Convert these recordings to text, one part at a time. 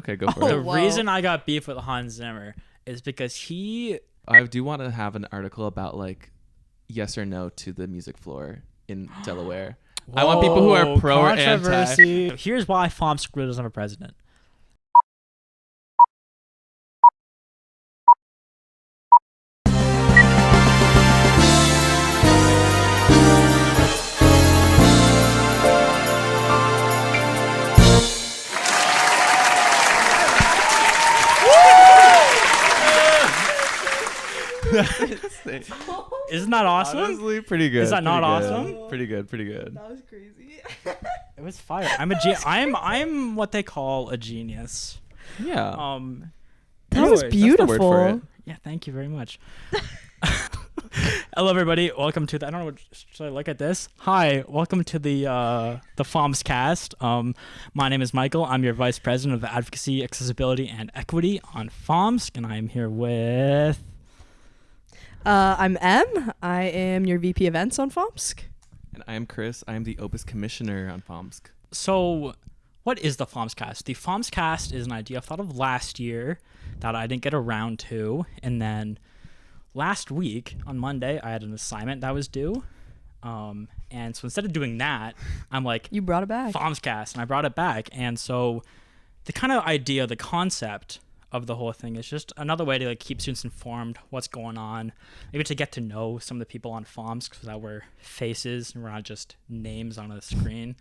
Okay, go for it. The reason I got beef with Hans Zimmer is because I do want to have an article about like yes or no to the music floor in Delaware. I want people who are pro or anti. Here's why FoMSC doesn't have a president. Isn't that awesome? Honestly, pretty good. Is that not good. awesome? Pretty good. That was crazy. It was fire. I'm what they call a genius. Yeah. That was Anyways, beautiful. that's the word for it. Yeah, thank you very much. Hello, everybody. Welcome to the. I don't know. Should I look at this? Hi, welcome to the FoMSCast. My name is Michael. I'm your Vice President of Advocacy, Accessibility, and Equity on FoMSC, and I'm here with. I'm Em. I am your VP Events on FoMSC. And I am Chris. I am the OPUS Commissioner on FoMSC. So, what is the FoMSCast? The FoMSCast is an idea I thought of last year that I didn't get around to, and then last week on Monday I had an assignment that was due, and so instead of doing that, I'm like, You brought it back. FoMSCast, and I brought it back. And so the kind of idea, the concept of the whole thing is just another way to like keep students informed what's going on, maybe to get to know some of the people on FoMSC so that we're faces and we're not just names on a screen.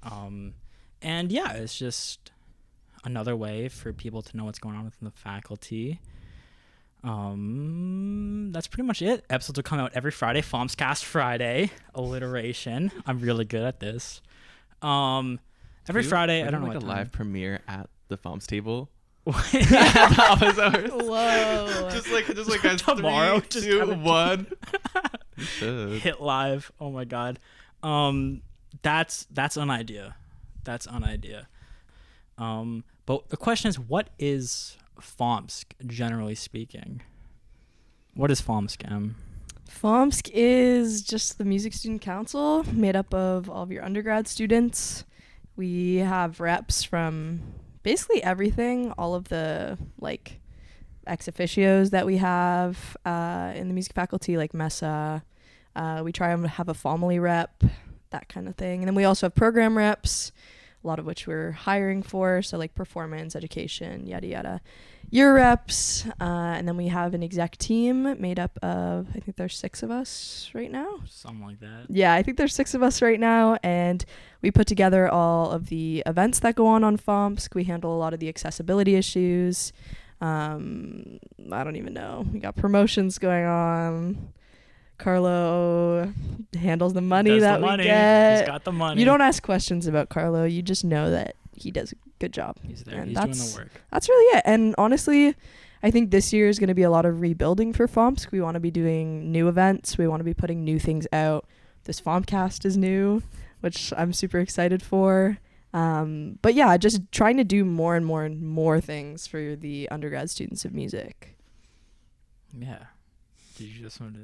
And yeah, it's just another way for people to know what's going on within the faculty. That's pretty much it. Episodes will come out every Friday. FoMSCast Friday. Alliteration. I'm really good at this. Every Friday. I don't know like what a time. live premiere at the FoMS table. Whoa. just like guys, Tomorrow, 3, just 2, have a 1. You should. Hit live. Oh my god. That's an idea. But the question is, what is FoMSC, generally speaking? What is FoMSC, Em? FoMSC is just the Music Student Council made up of all of your undergrad students. We have reps from basically everything, all of the like ex officios that we have in the music faculty, like MESA. We try and have a family rep, that kind of thing. And then we also have program reps, a lot of which we're hiring for, so like performance, education, yada yada. Your reps, and then we have an exec team made up of, I think there's 6 of us right now. Something like that. Yeah, I think there's 6 of us right now, and we put together all of the events that go on FoMSC. We handle a lot of the accessibility issues. I don't even know. We got promotions going on. Carlo handles the money Does that the money. we get. He's got the money. You don't ask questions about Carlo. You just know that he does a good job. He's there. And He's doing the work. That's really it. And honestly, I think this year is going to be a lot of rebuilding for FoMSC. We want to be doing new events. We want to be putting new things out. This FoMSCast is new, which I'm super excited for. But yeah, just trying to do more and more and more things for the undergrad students of music. Yeah. Did you just want to?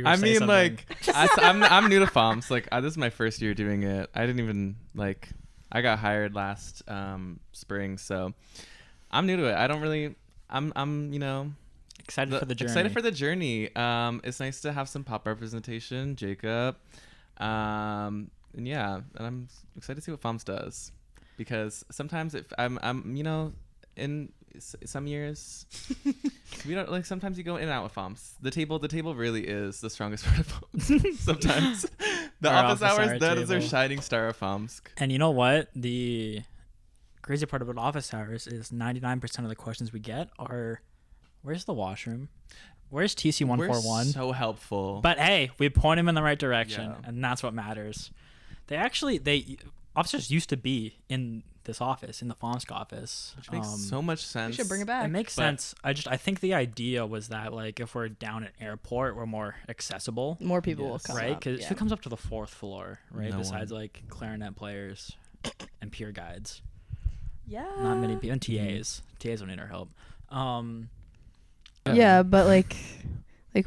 I mean, like, I'm new to FoMS. Like, this is my first year doing it. I didn't even like. I got hired last spring, so I'm new to it. I don't really. I'm excited for the journey. Excited for the journey. It's nice to have some pop representation, Jacob. And yeah, and I'm excited to see what FoMS does, because sometimes I'm in some years we don't like. Sometimes you go in and out with FoMS. The table really is the strongest part of FoMS. Sometimes the office hours, that is their shining star of FoMS. And you know what? The crazy part about office hours is 99% of the questions we get are, "Where's the washroom? Where's TC 141?" We're so helpful. But hey, we point him in the right direction, Yeah. and that's what matters. Officers used to be in this office, in the FoMSC office, which makes so much sense. We should bring it back. It makes sense. I think the idea was that like if we're down at airport, we're more accessible. More people will come right? up. Because Yeah. who comes up to the 4th floor, right? No Besides one. like clarinet players and peer guides. Yeah. Not many people. And TAs. TAs don't need our help. Yeah, but like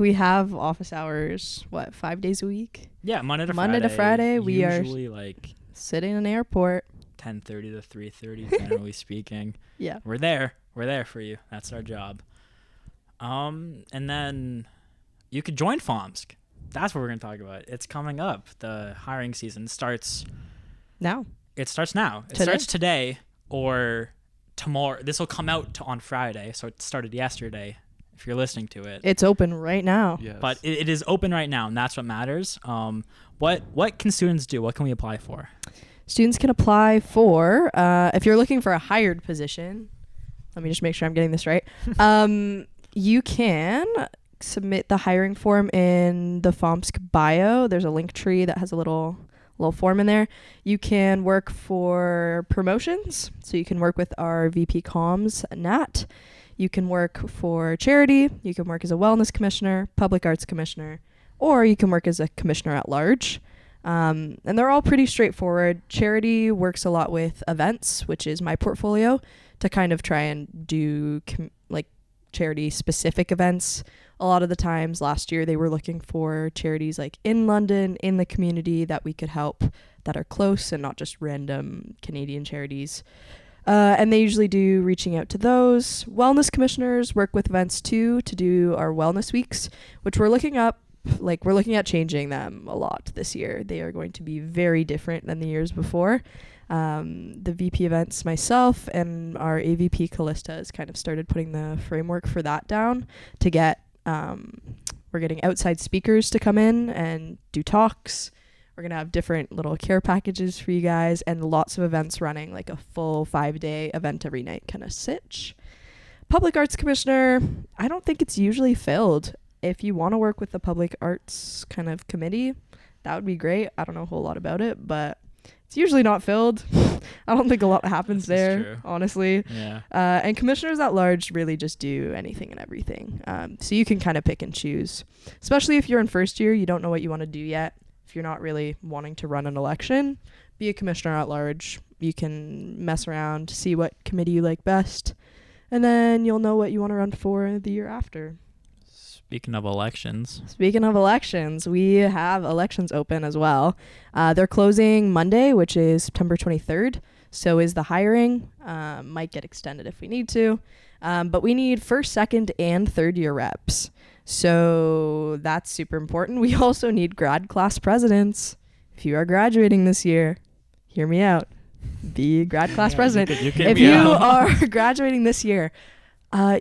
we have office hours, 5 days a week? Yeah, Monday to Friday, we are usually like sitting in an airport. 10:30 to 3:30, generally speaking. Yeah. We're there for you. That's our job. And then you could join FoMSC. That's what we're going to talk about. It's coming up. The hiring season starts Now. It starts now. It starts today or tomorrow. This will come out on Friday, so it started yesterday if you're listening to it. It's open right now. Yes. But it is open right now, and that's what matters. What can students do? What can we apply for? Students can apply for, if you're looking for a hired position, let me just make sure I'm getting this right. You can submit the hiring form in the FoMSC bio. There's a link tree that has a little form in there. You can work for promotions. So you can work with our VP Comms, Nat. You can work for charity. You can work as a wellness commissioner, public arts commissioner, or you can work as a commissioner at large. And they're all pretty straightforward. Charity works a lot with events, which is my portfolio, to kind of try and do charity specific events. A lot of the times last year they were looking for charities like in London, in the community that we could help, that are close and not just random Canadian charities. And they usually do reaching out to those. Wellness commissioners work with events too, to do our wellness weeks, which we're looking at changing them a lot this year. They are going to be very different than the years before. The VP events, myself, and our AVP Callista has kind of started putting the framework for that down to get, we're getting outside speakers to come in and do talks. We're going to have different little care packages for you guys and lots of events running, like a full 5-day event every night kind of sitch. Public Arts Commissioner, I don't think it's usually filled. If you want to work with the Public Arts kind of committee, that would be great. I don't know a whole lot about it, but it's usually not filled. I don't think a lot happens there, honestly. Yeah. And commissioners at large really just do anything and everything. So you can kind of pick and choose, especially if you're in first year, you don't know what you want to do yet. If you're not really wanting to run an election, be a commissioner at large. You can mess around, see what committee you like best, and then you'll know what you want to run for the year after. Speaking of elections, we have elections open as well. They're closing Monday, which is September 23rd. So is the hiring. Might get extended if we need to. But we need first, second, and third year reps. So that's super important. We also need grad class presidents. If you are graduating this year, hear me out. Be grad class president. If you are graduating this year,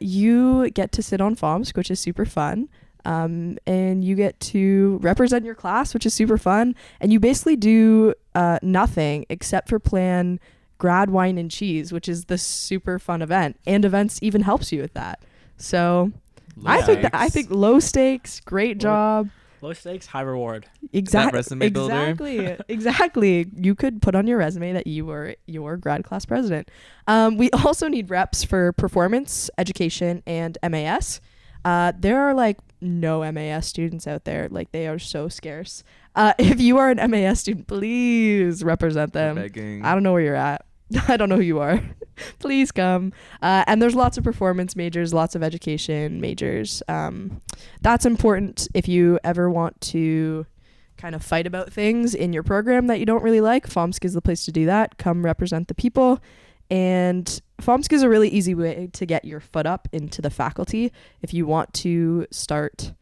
you get to sit on FoMSC, which is super fun. And you get to represent your class, which is super fun. And you basically do nothing except for plan grad wine and cheese, which is the super fun event. And events even helps you with that. So I think low stakes, great job. Low stakes, high reward. Resume builder. Exactly. You could put on your resume that you were your grad class president. We also need reps for performance, education, and MAS. There are like no MAS students out there. Like they are so scarce. If you are an MAS student, please represent them. I don't know where you're at. I don't know who you are. Please come. And there's lots of performance majors, lots of education majors. That's important if you ever want to kind of fight about things in your program that you don't really like. FoMSC is the place to do that. Come represent the people. And FoMSC is a really easy way to get your foot up into the faculty. If you want to start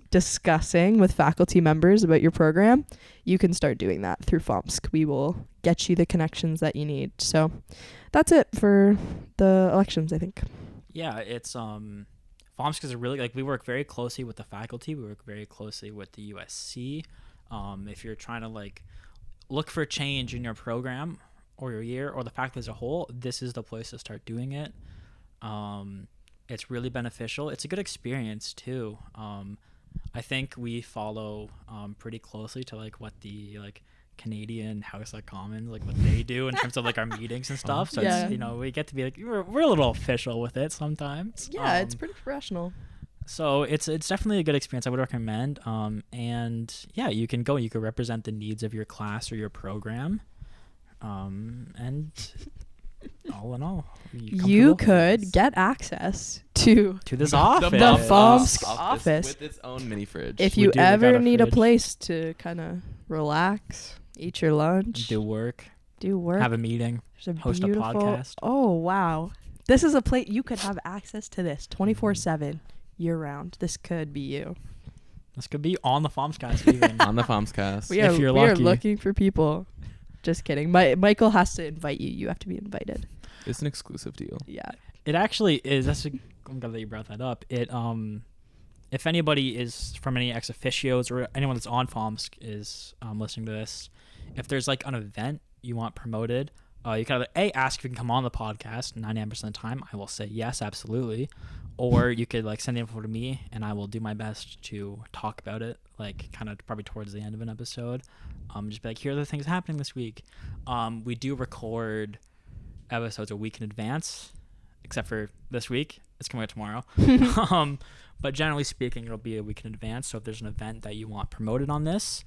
discussing with faculty members about your program, you can start doing that through FoMSC. We will get you the connections that you need. So that's it for the elections, I think. Yeah, it's FoMSC is really, like, we work very closely with the faculty. We work very closely with the USC. If you're trying to like look for change in your program or your year or the faculty as a whole, this is the place to start doing it. It's really beneficial. It's a good experience too. I think we follow pretty closely to like what the like Canadian House of Commons, like what they do in terms of like our meetings and stuff. So yeah. it's, we get to be like we're a little official with it sometimes. Yeah, it's pretty professional. So it's definitely a good experience. I would recommend. And yeah, you can represent the needs of your class or your program. And all in all, you could get access to this office, the FoMSC office with its own mini fridge. If you ever need a place to kind of relax, eat your lunch, do work, do work. Have a meeting. There's a host a beautiful, podcast. Oh, wow. This is a place you could have access to this 24/7 year round. This could be you. This could be on the FoMSCast even. On the FoMSCast. We If are, you're we are lucky. looking for people. Just kidding. Michael has to invite you. You have to be invited. It's an exclusive deal. Yeah. It actually is. I'm glad that you brought that up. If anybody is from any ex officios or anyone that's on FoMSC is listening to this, if there's like an event you want promoted, you can either ask if you can come on the podcast. 99% of the time, I will say yes, absolutely. Or you could like send the info to me, and I will do my best to talk about it. Like kind of probably towards the end of an episode. Just be like, here are the things happening this week. We do record episodes a week in advance, except for this week. It's coming out tomorrow. But generally speaking, it'll be a week in advance. So if there's an event that you want promoted on this,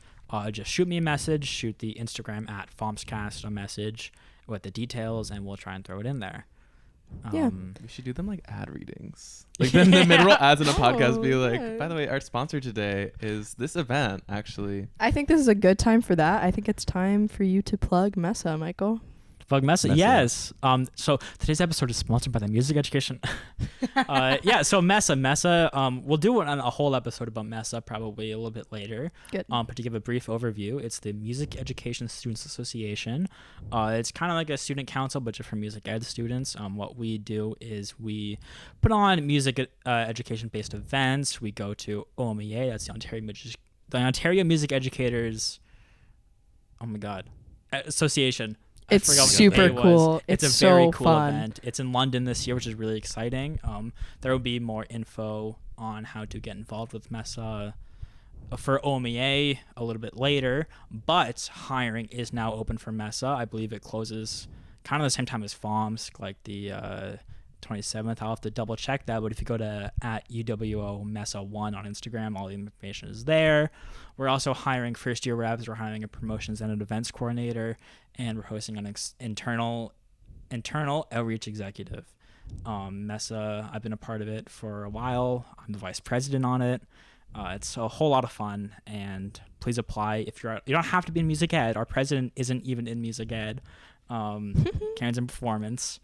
just shoot me a message. Shoot the Instagram at FoMSCast a message with the details, and we'll try and throw it in there. Yeah. We should do them like ad readings. Like then the mid-roll ads in a podcast be like, yeah. by the way, our sponsor today is this event, actually. I think this is a good time for that. I think it's time for you to plug MESA, Michael. Plug MESA. MESA. Yes. So today's episode is sponsored by the Music Education. So MESA. We'll do a whole episode about MESA probably a little bit later. Good. But to give a brief overview, it's the Music Education Students Association. It's kind of like a student council, but just for music ed students. What we do is we put on music education-based events. We go to OMEA, that's the Ontario Music Educators. Oh my God, Association. I It's forgot what the super day was. cool. It's a so very cool fun. event. It's in London this year, which is really exciting. There will be more info on how to get involved with MESA for OMEA a little bit later, but hiring is now open for MESA. I believe it closes kind of the same time as FoMSC, like the 27th. I'll have to double check that, but if you go to at UWO MESA 1 on Instagram, all the information is there. We're also hiring first year reps. We're hiring a promotions and an events coordinator, and we're hosting an internal outreach executive. MESA, I've been a part of it for a while. I'm the vice president on it. It's a whole lot of fun, and please apply if you don't have to be in music ed. Our president isn't even in music ed. Karen's in performance.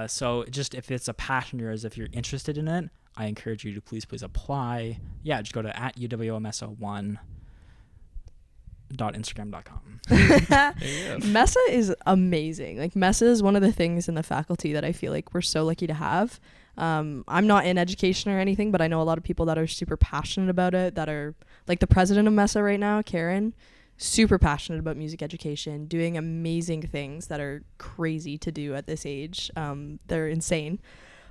So just if it's a passion of yours, if you're interested in it, I encourage you to please apply. Yeah, just go to at uwomesa1.instagram.com. MESA is amazing. Like MESA is one of the things in the faculty that I feel like we're so lucky to have. I'm not in education or anything, but I know a lot of people that are super passionate about it, that are like the president of MESA right now, Karen, super passionate about music education, doing amazing things that are crazy to do at this age. They're insane.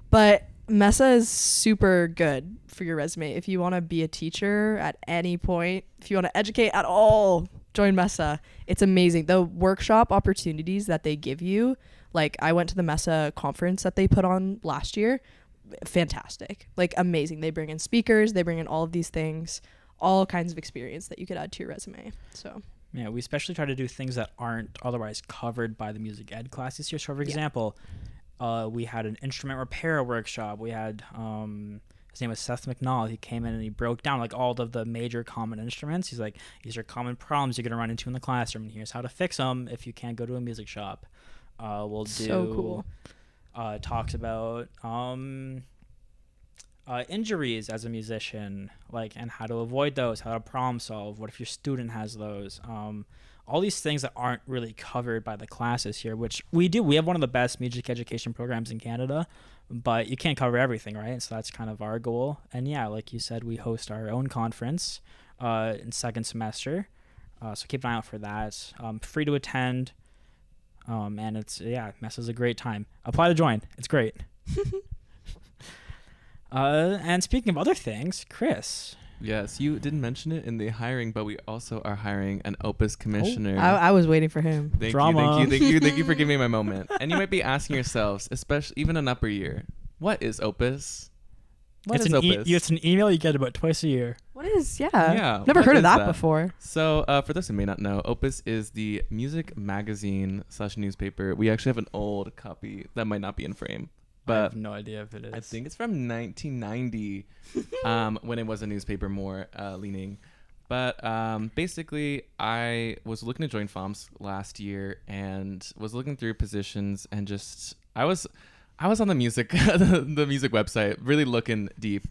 But MESA is super good for your resume. If you want to be a teacher at any point, if you want to educate at all, join MESA. It's amazing. The workshop opportunities that they give you, like I went to the MESA conference that they put on last year. Fantastic. Like amazing. They bring in speakers. They bring in all of these things, all kinds of experience that you could add to your resume. So yeah, we especially try to do things that aren't otherwise covered by the music ed class this year. So for example, we had an instrument repair workshop. We had his name was Seth McNall. He came in and he broke down like all of the major common instruments. He's like, these are common problems you're gonna run into in the classroom, and here's how to fix them if you can't go to a music shop. We'll do so cool. Talks about injuries as a musician, like, and how to avoid those, how to problem solve, what if your student has those, all these things that aren't really covered by the classes here, which we do. We have one of the best music education programs in Canada, but you can't cover everything, right? So that's kind of our goal. And yeah, like you said, we host our own conference in second semester, so keep an eye out for that. Free to attend, and it's, yeah, MESA's a great time. Apply to join. It's great. And speaking of other things, Chris. Yes, you didn't mention it in the hiring, but we also are hiring an OPUS commissioner. I was waiting for him. Thank Drama. you for giving me my moment. And you might be asking yourselves, especially even an upper year, what is OPUS? What is OPUS? It's an email you get about twice a year. What is, Yeah, never what heard of is that that? before. So for those who may not know, OPUS is the music magazine / newspaper. We actually have an old copy that might not be in frame. I But have no idea if it is. I think it's from 1990 when it was a newspaper more leaning. But basically, I was looking to join FoMS last year and was looking through positions and just I was on the music the music website, really looking deep,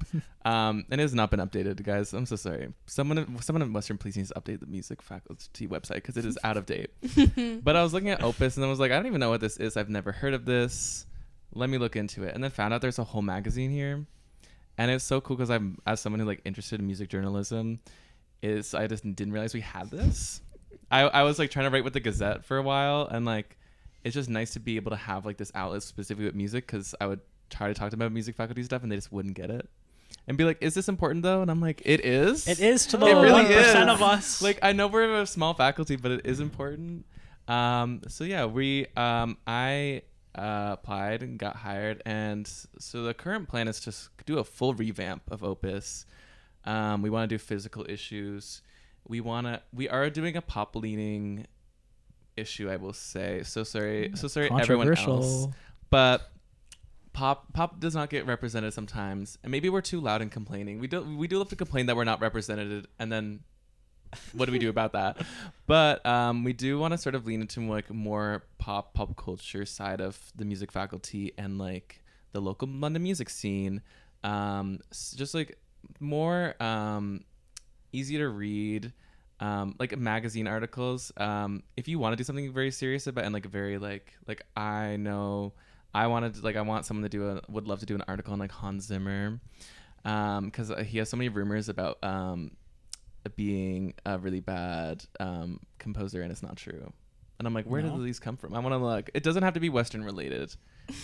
and it has not been updated, guys. I'm so sorry. Someone in Western, please needs to update the music faculty website because it is out of date. But I was looking at Opus and I was like, I don't even know what this is. I've never heard of this. Let me look into it, and then found out there's a whole magazine here, and it's so cool because I'm, as someone who like interested in music journalism, I just didn't realize we had this. I was like trying to write with the Gazette for a while, and like it's just nice to be able to have like this outlet specifically with music, because I would try to talk to them about music faculty stuff and they just wouldn't get it and be like, is this important though? And I'm like, it is to the it really 1% is. of us. Like, I know we're a small faculty, but it is important. So yeah, I applied and got hired, and so the current plan is to do a full revamp of Opus. We want to do physical issues. We are doing a pop leaning issue, I will say. So sorry everyone else. But pop does not get represented sometimes. And maybe we're too loud and complaining. We do love to complain that we're not represented, and then what do we do about that? But we do want to sort of lean into like more pop culture side of the music faculty and like the local London music scene. Just like more easy to read, like magazine articles. If you want to do something very serious about, and like very like I know I want someone to would love to do an article on like Hans Zimmer, because he has so many rumors about being a really bad composer, and it's not true. And I'm like, where did these come from? I want to look. It doesn't have to be Western related.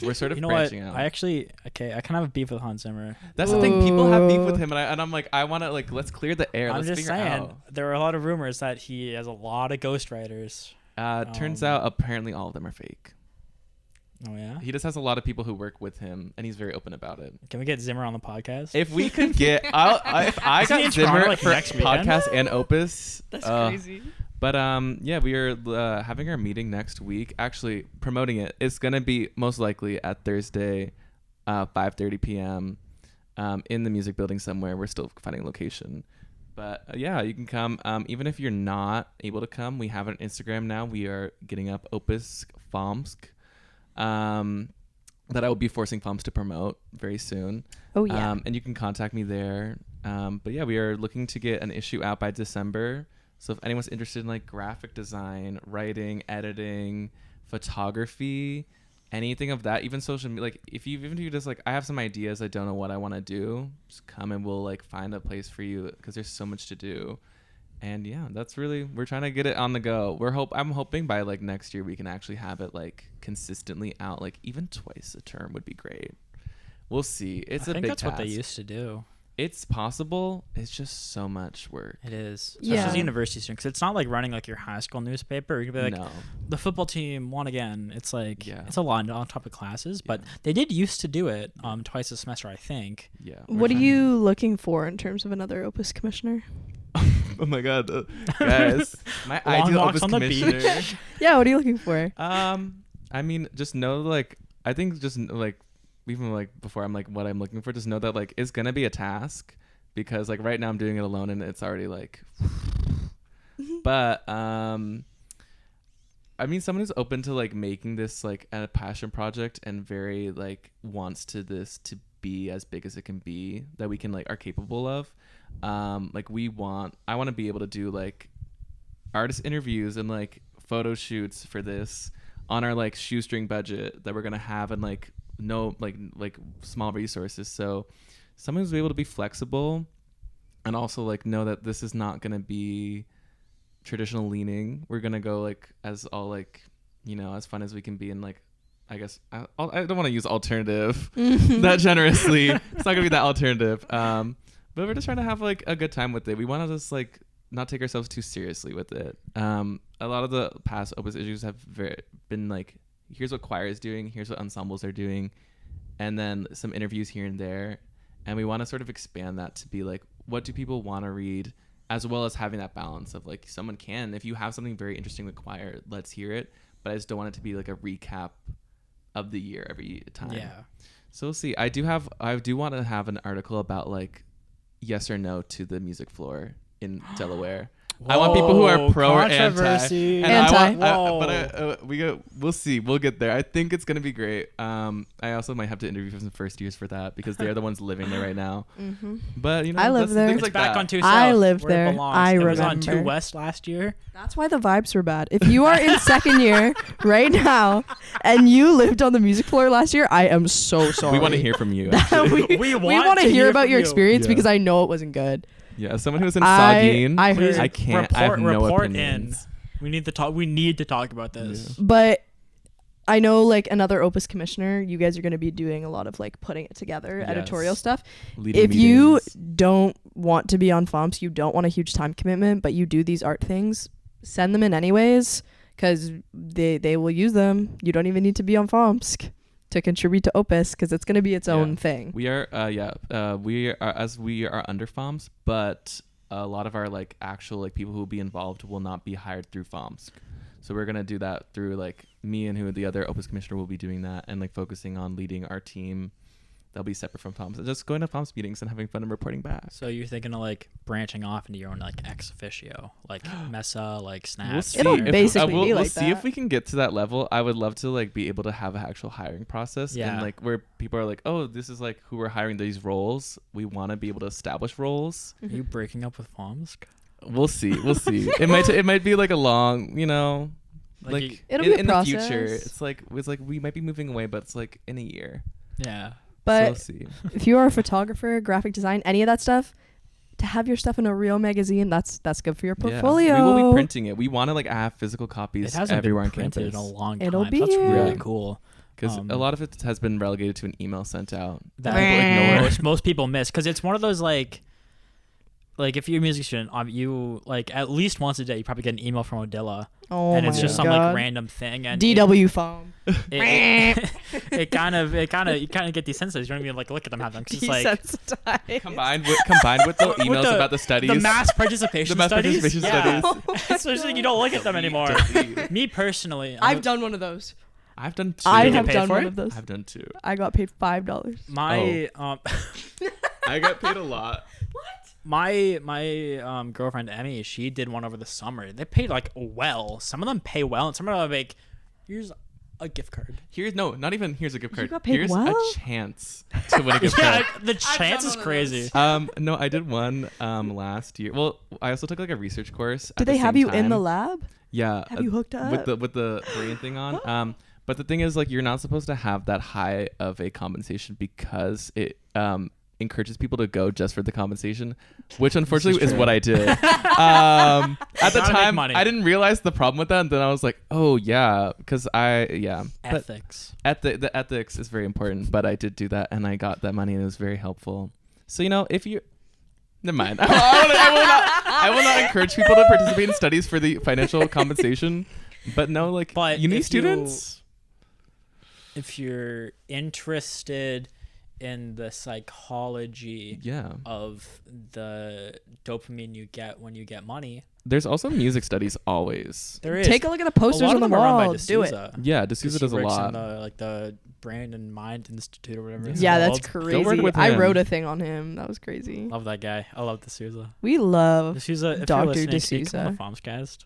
We're sort of branching out. I kind of have a beef with Hans Zimmer. That's the thing. People have beef with him, and I'm like, I want to like, let's clear the air. I'm let's just figure saying, out. there are a lot of rumors that he has a lot of ghostwriters. Turns out apparently all of them are fake. Oh yeah. He just has a lot of people who work with him, and he's very open about it. Can we get Zimmer on the podcast? If we could get, if I got Zimmer like for podcast and Opus, That's crazy. But yeah, we are having our meeting next week. Actually, promoting it. It's gonna be most likely at Thursday, 5:30 p.m. In the music building somewhere. We're still finding a location, but yeah, you can come. Even if you're not able to come, we have an Instagram now. We are getting up OPUS FoMSC, that I will be forcing FoMS to promote very soon. Oh yeah. And you can contact me there. But yeah, we are looking to get an issue out by December. So if anyone's interested in like graphic design, writing, editing, photography, anything of that, even social media, like even if you just like, I have some ideas, I don't know what I want to do, just come and we'll like find a place for you, because there's so much to do. And yeah, that's really, we're trying to get it on the go. I'm hoping by like next year we can actually have it like consistently out, like even twice a term would be great. We'll see. It's a big task. I think that's what they used to do. It's possible. It's just so much work. It is. Especially as a university student, because it's not like running like your high school newspaper. You could be like, the football team won again. It's like, it's a lot on top of classes, but they did used to do it twice a semester, I think. Yeah. What are you looking for in terms of another Opus commissioner? Oh my God, guys! My ideal Opus commissioner. Yeah, what are you looking for? I mean, just know like, I think just like, even like before I'm like, what I'm looking for, just know that like it's gonna be a task, because like right now I'm doing it alone and it's already like but I mean, someone who's open to like making this like a passion project and very like wants this to be as big as it can be, that we can like are capable of. Like I want to be able to do like artist interviews and like photo shoots for this on our like shoestring budget that we're gonna have, and like no like small resources. So someone who's able to be flexible and also like know that this is not gonna be traditional leaning. We're gonna go like as all like, you know, as fun as we can be, and like I guess I don't want to use alternative that generously. It's not gonna be that alternative. But we're just trying to have like a good time with it. We want to just like not take ourselves too seriously with it. A lot of the past Opus issues have been like, here's what choir is doing, here's what ensembles are doing, and then some interviews here and there. And we want to sort of expand that to be like, what do people want to read, as well as having that balance of like, someone can, if you have something very interesting with choir, let's hear it. But I just don't want it to be like a recap of the year every time. Yeah. So we'll see. I do want to have an article about like yes or no to the music floor in Delaware. I want people who are pro or anti. Controversy. We'll see. We'll get there. I think it's gonna be great. I also might have to interview for some first years for that because they're the ones living there right now. Mm-hmm. But you know, I live there. things It's like back that. on 2 South. I lived where it there. belongs. I It was on remember. 2 West last year. That's why the vibes were bad. If you are in second year right now and you lived on the music floor last year, I am so sorry. We want to hear from you. Actually. we want to hear about your experience Yeah. because I know it wasn't good. Yeah, as someone who's in Saugeen, I heard. I can't. I have no report opinions. We need to talk. We need to talk about this. But I know like another Opus commissioner, you guys are going to be doing a lot of like putting it together, Yes. editorial stuff. Leading If you meetings. don't want to be on FoMSC, you don't want a huge time commitment, but you do these art things, send them in anyways because they will use them. You don't even need to be on FoMSC to contribute to Opus because it's going to be its own thing. We are we are under FoMSC, but a lot of our like actual like people who will be involved will not be hired through FoMSC. So we're gonna do that through like me and who the other Opus commissioner will be doing that and like focusing on leading our team. They'll be separate from FoMSC. Just going to FoMSC meetings and having fun and reporting back. So you're thinking of like branching off into your own like ex officio, like MESA, like Snaps. It'll or- basically be we'll like see if that. we can get to that level. I would love to like be able to have an actual hiring process Yeah. and like where people are like, oh, this is like who we're hiring these roles. We want to be able to establish roles. Are you breaking up with FoMSC? We'll see. We'll see. It might be like a long, you know, Like like you- It'll be a in the future. process. It's like we might be moving away, but it's like in a year. Yeah. So we'll But see. if you are a photographer, graphic design, any of that stuff, to have your stuff in a real magazine, that's good for your portfolio. Yeah. We will be printing it. We want to like have physical It copies hasn't everywhere been on printed campus. in a long time. It'll so be that's here. really Yeah. cool. Because a lot of it has been relegated to an email sent out. That people ignore. most people miss because it's one of those like if you're a music student, you like at least once a day you probably get an email from Odilla, Oh and my it's just some God. like random thing. And DWFoM. it kind of you kind of get desensitized. You don't even like look at them half time 'cause it's like Desensitized. combined with the With emails about the studies. the mass participation The mass studies. participation Yeah. So it's like you don't look at them anymore. Me personally, I've done one of those. I've done 2. I get have paid done for one it? of those. I've done 2. I got paid $5. my I got paid a lot. my girlfriend Emmy, she did one over the summer. They paid like well. Some of them pay well, and some of them are like, here's a gift card. Here's a gift card. got paid Here's well? a chance to win a gift Yeah, card. the chance is one of crazy. No, I did one last year. Well, I also took like a research course. Did they have you in the lab? Yeah. Have you hooked up? with the brain thing on? But the thing is, like, you're not supposed to have that high of a compensation because it encourages people to go just for the compensation, which unfortunately is what I did. At the Gotta make time, money. I didn't realize the problem with that, and then I was like, oh yeah, because But Ethics. the ethics is very important, but I did do that and I got that money and it was very helpful. So, you know, if you never mind. I will not encourage people to participate in studies for the financial compensation, but no, like, But uni if students. If you're interested in the psychology Yeah. of the dopamine you get when you get money, There's also music studies always. there is. Take a look at the posters a lot on of the them are run by wall. Do it. D'Souza. Yeah, 'Cause D'Souza he does a works lot. in the Brain and Mind Institute or whatever. Yeah, that's called. crazy. work with I him. wrote a thing on him. That was crazy. Love that guy. I love D'Souza. We love. D'Souza, if Dr. you're listening, can you come on D'Souza. the FoMSCast?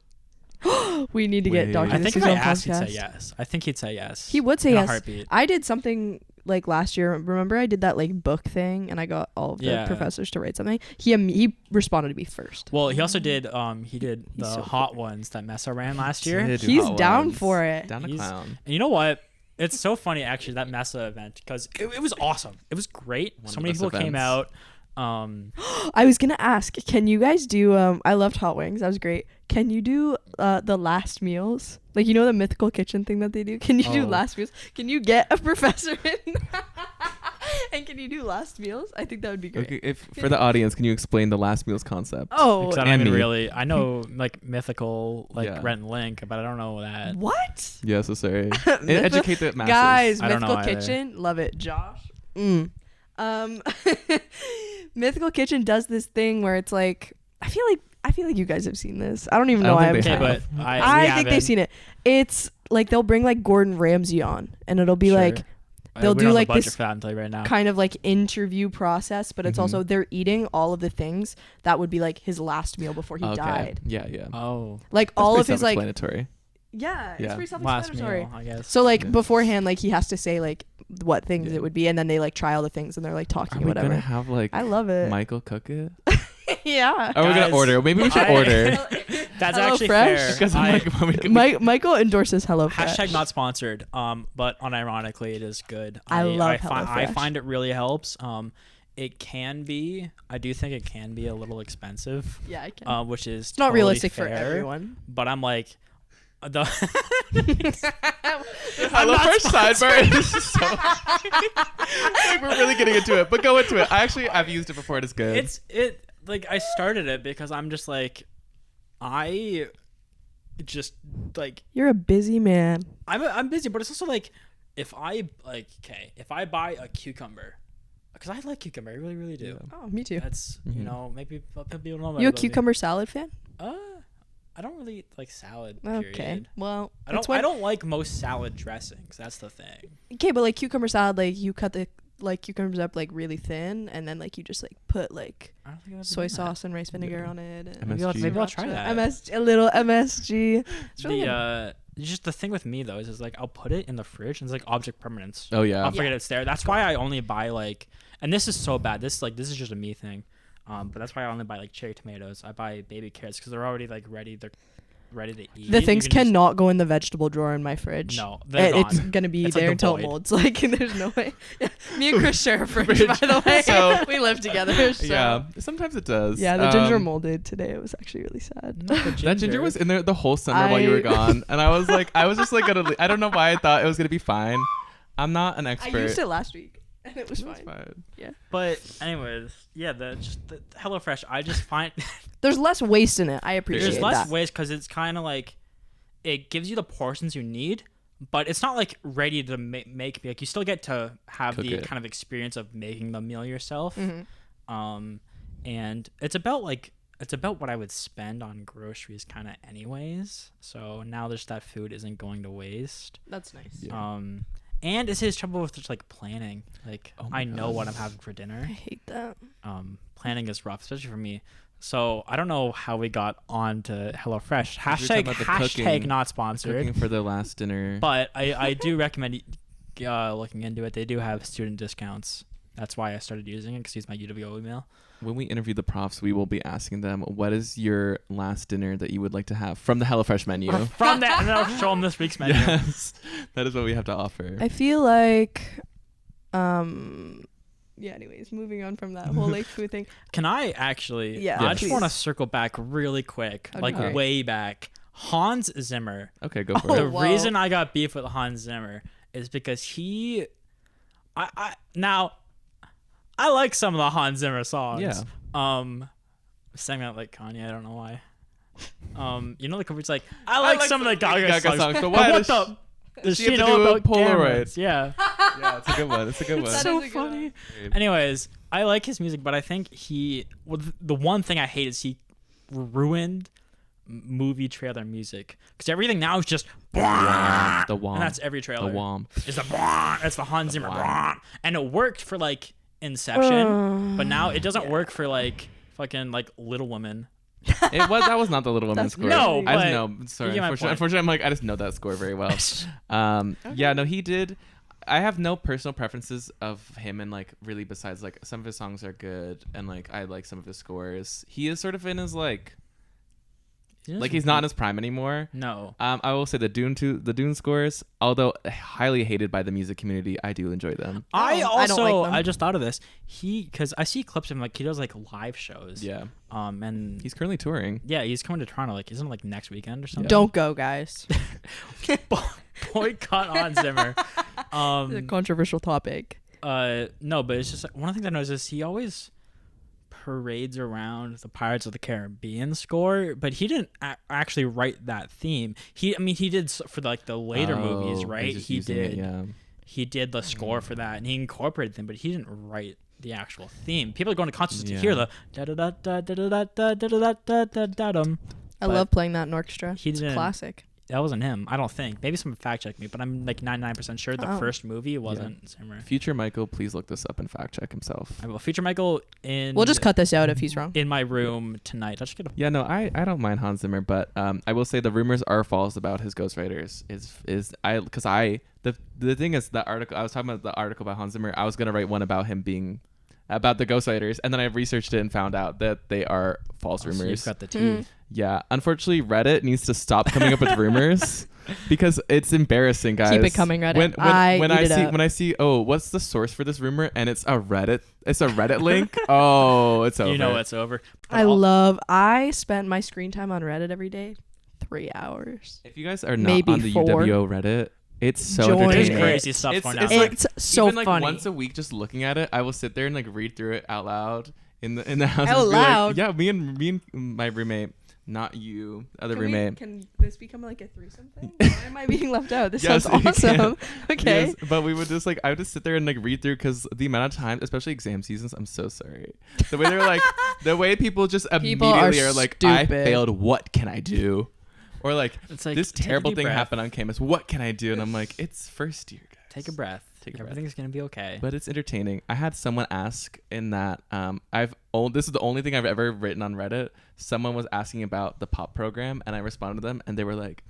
We need to get Wait. Dr. I think if D'Souza I on asked, he'd say podcast. yes. I think he'd say yes. He would say in yes. a heartbeat. I did something like last year. Remember, I did that like book thing, and I got all of the Yeah. professors to write something. He responded to me first. Well, he also did. He did He's the so hot ones that MESA ran last year. Did do He's hot down ones. for it. Down to He's- clown. And you know what? It's so funny actually that MESA event because it was awesome. It was great. One So of many the people best came events. out. I was gonna ask, can you guys do? I loved hot wings. That was great. Can you do the last meals? Like, you know, the mythical kitchen thing that they do. Can you do Oh. last meals? Can you get a professor in? And can you do last meals? I think that would be great. Okay, if for the audience, can you explain the last meals concept? Oh, 'Cause I don't even Emmy. really. I know like mythical like Yeah. Rent and Link, but I don't know that. what? Yeah, so sorry. Myth- Educate the masses. Guys, I don't know mythical either. kitchen, love it. Josh. Mythical kitchen does this thing where it's like, I feel like you guys have seen this. I don't even I know don't why I'm think they Okay, have. but I we think they've haven't. seen it. It's like they'll bring like Gordon Ramsay on, and it'll be Sure. like they'll we do don't have like the budget this for that, I'll tell you right now. kind of like interview process, but it's Mhm. also they're eating all of the things that would be like his last meal before he Okay. died. Yeah, yeah. Oh, Like That's all pretty of his like self-explanatory. yeah, it's Yeah. pretty last self-explanatory. meal, I guess. So like Yeah. beforehand, like he has to say like what things Yeah. it would be, and then they like try all the things and they're like Are talking we or whatever. gonna have like I love it. Michael cook it? Yeah. Are we Guys, gonna order? Maybe we should I- order. That's HelloFresh? actually fair. Because I'm like, when we Michael endorses HelloFresh. Hashtag not sponsored. But unironically, it is good. I love I HelloFresh. find it really helps. It can be. I do think it can be a little expensive. Yeah, I can. Which is It's not totally realistic for fair, everyone. But I'm like, the HelloFresh sidebar is so. Like, we're really getting into it, but go into it. I've used it before. It is good. like I started it because I'm just like, I just like You're a busy man. I'm busy, but it's also like if I buy a cucumber, because I like cucumber, I really really do. Yeah. Oh, me too. That's Mhm. you know maybe people know. You a about me. cucumber salad fan? I don't really like salad. Okay. Period. Well, I that's don't. I don't like most salad dressings. That's the thing. Okay, but like cucumber salad, like you cut the like cucumbers up like really thin, and then like you just like put like I don't think I've ever soy done that. sauce and rice vinegar Yeah. on it. And MSG. Maybe I'll try that. A little MSG. It's really good. Just the thing with me though is like I'll put it in the fridge and it's like object permanence. Oh yeah. I'll forget it's there. That's why I only buy like, and this is so bad. This is just a me thing. But that's why I only buy like cherry tomatoes. I buy baby carrots because they're already like ready. They're ready to eat. The You things can just- cannot go in the vegetable drawer in my fridge. No, they're It's gone. gonna be It's like there the until it void. molds. Like there's no way. Me and Chris share a fridge, by the way. So- we live together. So. Yeah. Sometimes it does. Yeah, the ginger molded today. It was actually really sad. Not the That ginger was in there the whole summer while you were gone, and I was just like I don't know why I thought it was gonna be fine. I'm not an I expert. used it last week, and it was It was fine. fine. Yeah. But anyways, yeah, the HelloFresh. I just find There's less waste in it. I appreciate there's less that. waste because it's kind of like it gives you the portions you need, but it's not like ready to make me. Like you still get to have Cook the it. kind of experience of making the meal yourself. Mhm. And it's about what I would spend on groceries kind of anyways. So now there's that food isn't going to waste. That's nice. Yeah. And it's his trouble with just like planning. Like Oh my I know God. what I'm having for I dinner. hate that. Planning is rough, especially for me. So I don't know how we got on to HelloFresh. We were talking about the Hashtag cooking- not sponsored. Cooking for the last dinner. But I do recommend looking into it. They do have student discounts. That's why I started using it because he's my UWO email. When we interview the profs, we will be asking them, what is your last dinner that you would like to have from the HelloFresh menu? From that, and then I'll show them this week's menu. Yes, that is what we have to offer. I feel like, yeah. Anyways, moving on from that whole like food thing. Can I actually? Yeah, I just please. want to circle back really quick, That'd like be great. way back. Hans Zimmer. Okay, go for Oh, it. The wow. reason I got beef with Hans Zimmer is because I like some of the Hans Zimmer songs. Yeah. Sang that like Kanye. I don't know why. You know, like it's like I like some of the Gaga songs, but but why what does does she she have to know do a about Polaroid? cameras? Yeah. Yeah, it's a good one. It's a good one. That So is a good funny. one. Anyways, I like his music, but I think the one thing I hate is he ruined movie trailer music because everything now is just The womp. and that's every trailer. The womp. It's it's the Hans Zimmer womp. and it worked for like Inception, but now it doesn't work for like fucking like Little Women. That was not the Little Women That's score. No, I just but know. Sorry, you get my unfortunately, I'm like I just know that score very well. Yeah, no, he did. I have no personal preferences of him, and like really besides like some of his songs are good, and like I like some of his scores. He is sort of in his like he's not in his prime anymore. No. I will say the Dune scores, although highly hated by the music community, I do enjoy them. I I don't like also them. I just thought of this. Because I see clips of him like he does like live shows. Yeah, And he's currently touring. yeah, he's coming to Toronto. Like isn't it like next weekend or something? Don't go, guys. Boycott on Zimmer. It's a controversial topic. No, but it's just like, one of the things I noticed is he always parades around the Pirates of the Caribbean score, but he didn't actually write that theme. He did for like the later movies, he's right? just He using did. it, yeah. He did the score for that, and he incorporated them, but he didn't write the actual theme. People are going to concerts to hear the da da da da da da da da da da da da dum. I But love playing that in orchestra. he It's didn't- classic. him. I don't think. Maybe someone fact check me, but I'm like 99% sure the first movie wasn't Zimmer. Future Michael, please look this up and fact check himself. I will. Future Michael in. We'll just cut this out if he's wrong. In my room tonight. I'll just get a. Yeah, no, I don't mind Hans Zimmer, but I will say the rumors are false about his ghostwriters. The thing is, that article I was talking about, the article about Hans Zimmer, I was gonna write one about him being about the ghostwriters, and then I researched it and found out that they are false rumors. So you've got the tea. Yeah, unfortunately, Reddit needs to stop coming up with rumors because it's embarrassing, guys. Keep it coming, Reddit. When I see, oh, what's the source for this rumor, and it's a Reddit link. Oh, it's over. You know it's over. I spent my screen time on Reddit every day, 3 hours. If you guys are not Maybe on the 4. UWO Reddit, it's so Join entertaining. There's crazy stuff going on. It's so even, like, funny. once a week, just looking at it, I will sit there and like read through it out loud in the house. Out and be loud? like, yeah, me and my roommate, not you, other roommate. Can this become like a threesome thing? Why am I being left out? This Yes, sounds you can. awesome. Okay. Yes, but we would just I would just sit there and like read through, because the amount of time, especially exam seasons, I'm so sorry. The way they're like, the way people just immediately are like, I stupid. failed. What can I do? Or like, It's like, this take a terrible deep thing breath. happened on campus. What can I do? And I'm like, it's first year, guys. Take a breath. Everything's gonna be okay. But it's entertaining. I had someone ask in that this is the only thing I've ever written on Reddit. Someone was asking about the pop program, and I responded to them, and they were like,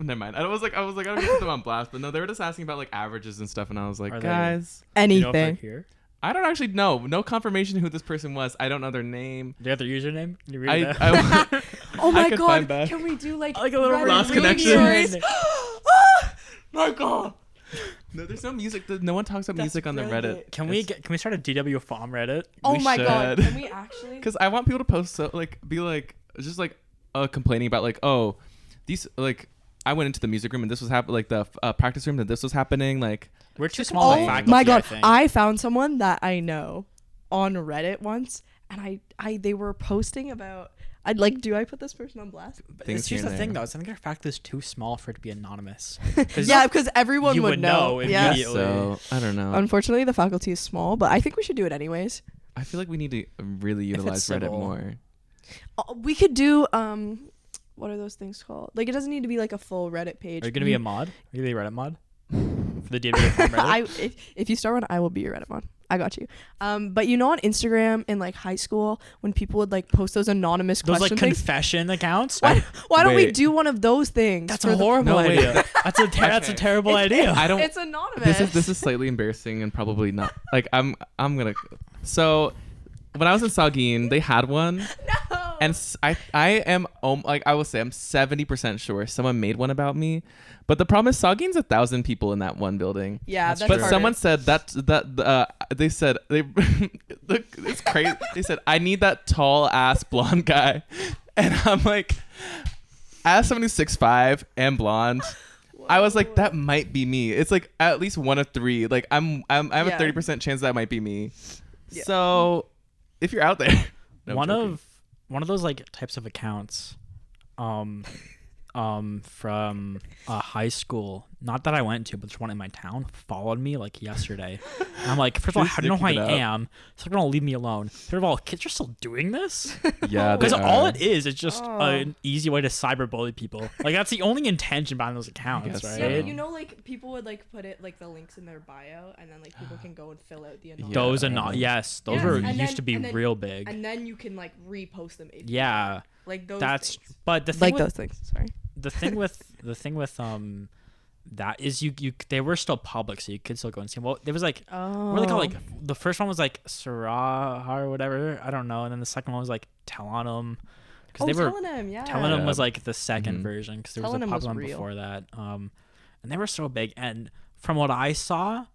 never mind. I was like, I don't get them on blast, but no, they were just asking about like averages and stuff, and I was like, Are they- guys, Anything. Here. I don't actually know. No confirmation who this person was. I don't know their name. Do you have their username? Can you read that? Oh I my could god! find back. Can we do like Like a little Reddit Lost movie connection. stories? Michael. No, there's no music. No one talks about That's music on the brilliant. Reddit. Can we start a DWFoM Reddit? Oh We my god! should. Can we actually? Because I want people to post complaining about like, oh, these like, I went into the music room and this was happening, like the practice room, that this was happening, like. We're too small. Oh like faculty, my god! I think. I found someone that I know on Reddit once, and they were posting about. I'd like. Do I put this person on blast? Things It's here just the and thing, there. though. I think our faculty is too small for it to be anonymous. Yeah, because everyone you would would know Yeah. immediately. So I don't know. Unfortunately, the faculty is small, but I think we should do it anyways. I feel like we need to really utilize Reddit civil. more. We could do what are those things called? Like, it doesn't need to be like a full Reddit page. Are you gonna be a mod? Are you gonna be a Reddit mod for the DWFoM Reddit? if you start one, I will be your Reddit mod. I got you. But you know, on Instagram in like high school, when people would like post those anonymous Those like question things, confession accounts. why don't we Wait. do one of those things? That's for a the- horrible No, wait. idea. That's a terrible idea. I don't. It's anonymous. This is slightly embarrassing and probably not. Like I'm gonna. So when I was in Saugeen, they had one. No. And I am like, I will say I'm 70% sure someone made one about me, but the problem is Saugeen's 1,000 people in that one building. Yeah, that's But harder. someone said they said it's crazy. They said, I need that tall ass blonde guy, and I'm like, as someone who's 6'5" and blonde, I was like, that might be me. It's like at least one of three. Like I have a Yeah. 30% chance that might be me. Yeah. So if you're out there, no, I'm joking. One of those like types of accounts from high school, not that I went to, but there's one in my town, followed me like yesterday. And I'm like, first of all, Just how do you know who I keep it up. am? Second of all, leave me alone. Third of all, kids are still doing this? Yeah, they Because all are. it is just Oh. an easy way to cyberbully people. Like that's the only intention behind those accounts, guess right? Yeah, so. but you know, like people would like put it like the links in their bio, and then like people can go and fill out the anonymous. Those Yeah. are not. Yes, those Yes, were and used then- to be and then- real big. And then you can like repost them. If you Yeah, want. Like those. that's. things. But the thing Like with, those things. Sorry. the thing with that is you they were still public, so you could still go and see them. Well, there was like Oh. what are they called? Like the first one was like Sarah or whatever, I don't know, and then the second one was like Tellonym, because they were Tellonym, yeah. Tellonym Yeah. was like the second Mhm. version, because there was a Tellonym was popular one real. before that. And they were so big, and from what I saw,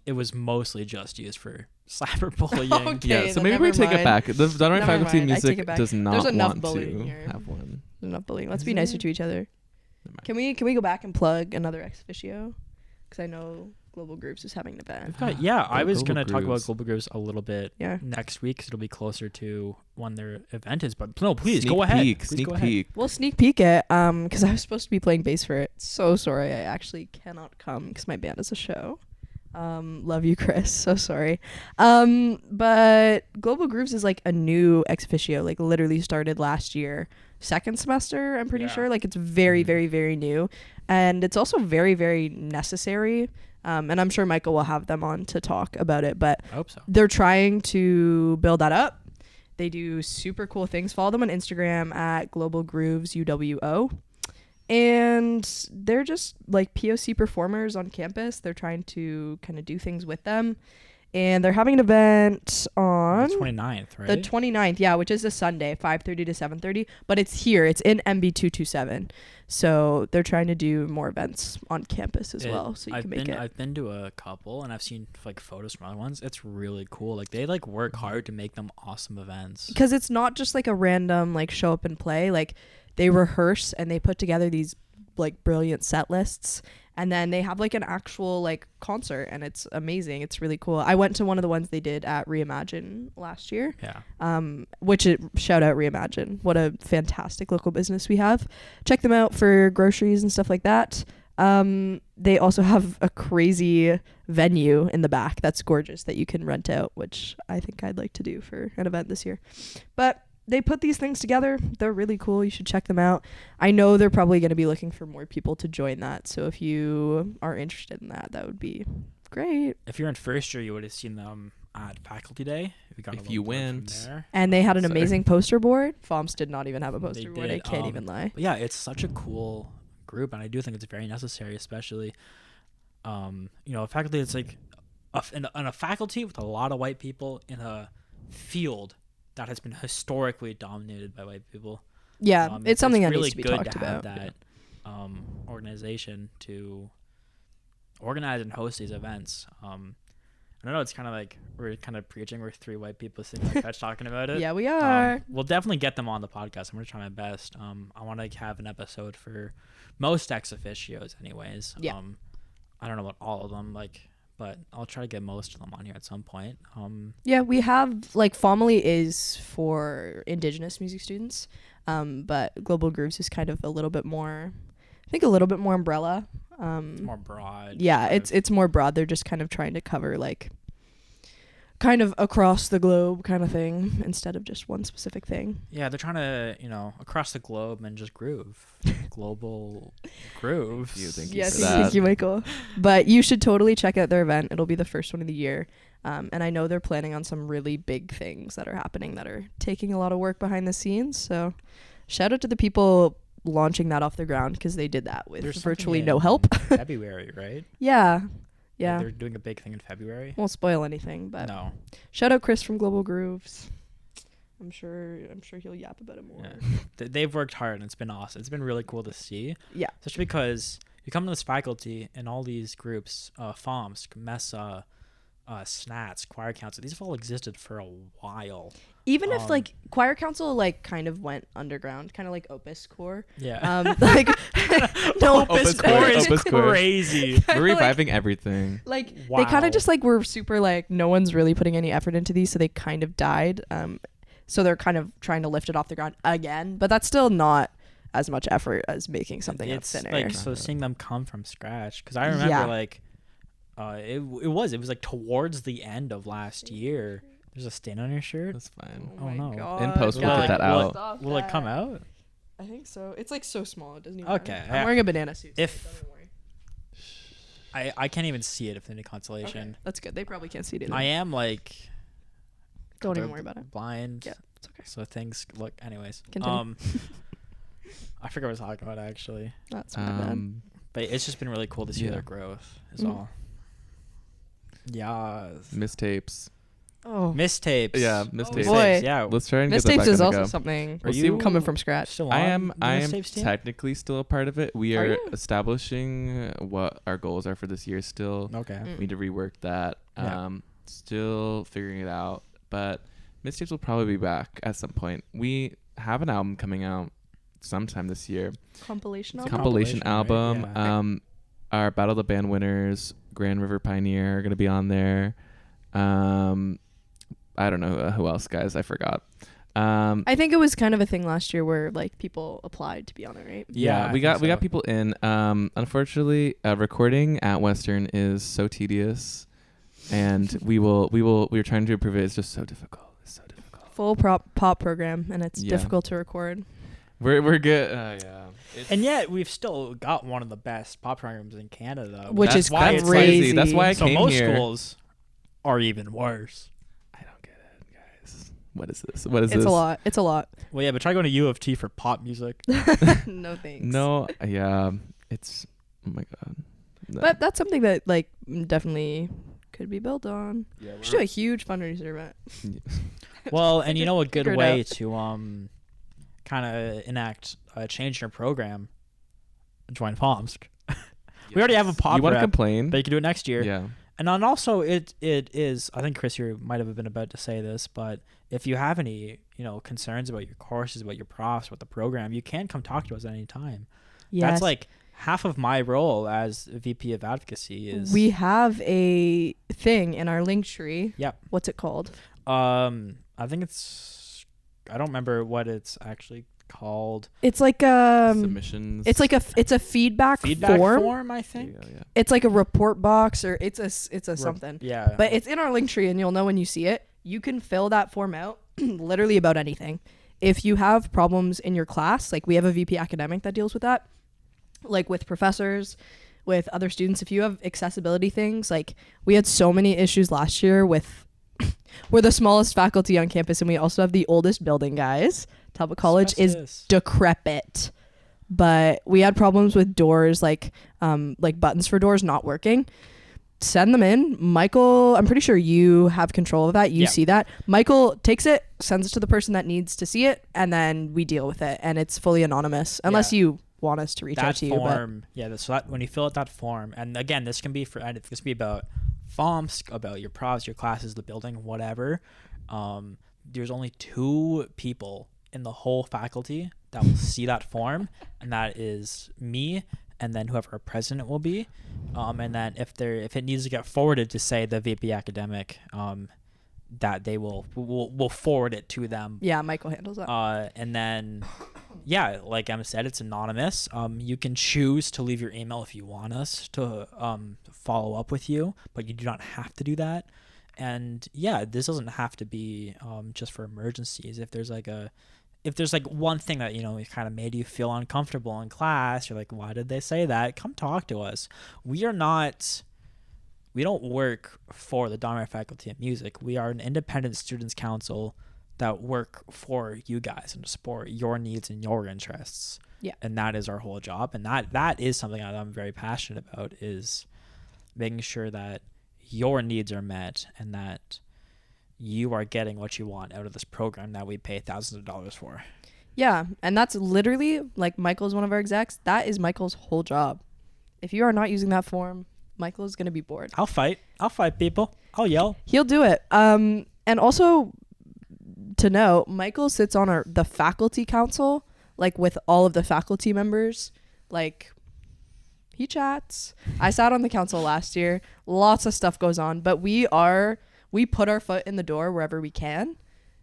it was mostly just used for cyberbullying. Okay, Yeah, so then maybe we never take it mind. back. The Dynamic Never Faculty mind, I take Music it back. does not There's enough want bullying to here. have one. There's enough bullying. Let's Is be nicer there? to each other. Never mind. Can we go back and plug another ex officio? Because I know Global Groups is having an event. Yeah, I was Global gonna talk about Grooves. Global Grooves a little bit Yeah. next week, because it'll be closer to when their event is. But no, please Sneak go ahead. peek, Please sneak go ahead. peek. We'll sneak peek it because I was supposed to be playing bass for it. So sorry, I actually cannot come because my band is a show. Love you, Chris. So sorry. But Global Grooves is like a new ex officio, like literally started last year, second semester, I'm pretty sure. Like it's very, very, very new. And it's also very, very necessary. And I'm sure Michael will have them on to talk about it, but I hope so. they're trying to build that up. They do super cool things. Follow them on Instagram at Global Grooves UWO. And they're just like POC performers on campus. They're trying to kind of do things with them. And they're having an event on The 29th, right? the 29th, yeah, which is a Sunday, 5:30 to 7:30. But it's here. It's in MB227. So they're trying to do more events on campus as well. So you can make it. I've been to a couple, and I've seen like photos from other ones. It's really cool. Like they like work hard to make them awesome events. Because it's not just like a random like show up and play. Like they rehearse and they put together these like brilliant set lists, and then they have like an actual like concert, and it's amazing. It's really cool. I went to one of the ones they did at Reimagine last year. Yeah. Shout out Reimagine. What a fantastic local business we have. Check them out for groceries and stuff like that. They also have a crazy venue in the back that's gorgeous that you can rent out, which I think I'd like to do for an event this year. But they put these things together. They're really cool. You should check them out. I know they're probably going to be looking for more people to join that. So if you are interested in that, that would be great. If you're in first year, you would have seen them at Faculty Day. If you went. And they had an Sorry. amazing poster board. FoMS did not even have a poster They board. I did, can't even lie. But yeah, it's such a cool group, and I do think it's very necessary, especially, faculty. It's like a faculty with a lot of white people in a field that has been historically dominated by white people. Yeah, it's something that really needs to be good talked to about. have that organization to organize and host these events. I know it's kind of like we're kind of preaching. We're three white people sitting on the couch talking about it. Yeah, we are. We'll definitely get them on the podcast. I'm going to try my best. I want to have an episode for most ex officios anyways. Yeah. I don't know about all of them, but I'll try to get most of them on here at some point. Yeah, we have like FoMLY is for Indigenous music students, but Global Grooves is kind of a little bit more, I think a little bit more umbrella. It's more broad. Yeah, it's more broad. They're just kind of trying to cover like kind of across the globe kind of thing instead of just one specific thing. Yeah, they're trying to, across the globe and just groove. Global grooves. Thank you Yes, for that. thank you, Michael. But you should totally check out their event. It'll be the first one of the year. And I know they're planning on some really big things that are happening that are taking a lot of work behind the scenes. So shout out to the people launching that off the ground, because they did that with There's virtually something no in help. February, right? Yeah. Like, Yeah. they're doing a big thing in February. Won't spoil anything, but No. shout out Chris from Global Grooves. I'm sure he'll yap about it more. Yeah. They've worked hard, and it's been awesome. It's been really cool to see. Yeah. Especially because you come to this faculty and all these groups, FoMSC, MESA, SNATS, Choir Council, these have all existed for a while. Even if like Choir Council like kind of went underground, kind of like Opus Core. Yeah. Like no, Opus Core Core is Opus Core. crazy. We're reviving everything. Like Wow. they kind of just like were super like no one's really putting any effort into these, so they kind of died. So they're kind of trying to lift it off the ground again, but that's still not as much effort as making something out of It's thin air. like, so seeing them come from scratch, because I remember it was like towards the end of last year. There's a stain on your shirt. That's fine. Oh, no. In post, we'll God. get that out. Will it come out? I think so. It's like so small. It doesn't even Okay. matter. I'm wearing a banana suit. So If- don't worry. I can't even see it if any consolation. Okay, that's good. They probably can't see it either. I am like Don't even worry about it. blind. Yeah, it's okay. So things look. Anyways, Continue. I forgot what I was talking about actually, That's my bad. but it's just been really cool to see Yeah. their growth. Is Mhm. all. Yeah. Mistapes. Oh, Mistapes. Yeah, Oh, Mistapes. boy. Yeah. Let's try and get that Mistapes back is on also the go. something Are you coming from scratch. still I on am. the I am Mistapes team? technically still a part of it. We Are are you? establishing what our goals are for this year. Still, Okay. Mm. we need to rework that. Yeah. Still figuring it out. But Mistapes will probably be back at some point. We have an album coming out sometime this year. Compilation It's a album? Compilation compilation, right? album. Yeah. Our Battle of the Band winners, Grand River Pioneer, are gonna be on there. I don't know who else, guys. I forgot. I think it was kind of a thing last year where like people applied to be on it, right? Yeah, I we think got so. people in. Unfortunately, recording at Western is so tedious, and we're trying to improve it. It's just so difficult. It's so difficult. Full pop program, and it's Yeah. difficult to record. We're good. Yeah. And yet we've still got one of the best pop programs in Canada, Which That's is why it's crazy. That's why I so came most here. schools are even worse. I don't get it, guys. What is this? What is It's this? a lot. It's a lot. Well, yeah, but try going to U of T for pop music. No thanks. No. Yeah. It's. Oh my god. No. But that's something that like definitely could be built on. yeah, We should do a huge fundraiser event. Well, and you know a good Figure it way out. to kind of enact a change in your program, join FoMSC. We already have a pop You want to rep, complain? but you can do it next year. Yeah. And then also it is, I think Chris, you might have been about to say this, but if you have any, concerns about your courses, about your profs, about the program, you can come talk to us at any time. Yes. That's like half of my role as VP of Advocacy is. We have a thing in our link tree. Yep. What's it called? I think I don't remember what it's actually called. It's like Submissions. it's like it's a feedback form. I think. Yeah. It's like a report box or it's a something. Yeah. But it's in our link tree and you'll know when you see it. You can fill that form out literally about anything. If you have problems in your class, like we have a VP academic that deals with that, like with professors, with other students, if you have accessibility things, like we had so many issues last year with we're the smallest faculty on campus and we also have the oldest building, guys. Talbot College is decrepit. But we had problems with doors, like buttons for doors not working. Send them in. Michael, I'm pretty sure you have control of that. You see that. Michael takes it, sends it to the person that needs to see it, and then we deal with it. And it's fully anonymous, unless you want us to reach out to you. Form, so that when you fill out that form, and again, this can be about FoMSC, about your profs, your classes, the building, whatever. There's only 2 people in the whole faculty that will see that form, and that is me and then whoever our president will be. And then if it needs to get forwarded to say the VP academic, that they will forward it to them. Yeah, Michael handles that. And then like Emma said, it's anonymous. You can choose to leave your email if you want us to follow up with you, but you do not have to do that. And this doesn't have to be just for emergencies. If there's one thing that kind of made you feel uncomfortable in class, you're like, why did they say that? Come talk to us. We don't work for the dominant faculty of music. We are an independent students council that work for you guys and to support your needs and your interests. Yeah. And that is our whole job. And that is something that I'm very passionate about, is making sure that your needs are met and that you are getting what you want out of this program that we pay thousands of dollars for. Yeah, and that's literally, like, Michael's one of our execs. That is Michael's whole job. If you are not using that form, Michael is going to be bored. I'll fight people. I'll yell. He'll do it. And also to know, Michael sits on the faculty council, like with all of the faculty members. Like, he chats. I sat on the council last year. Lots of stuff goes on, but we put our foot in the door wherever we can,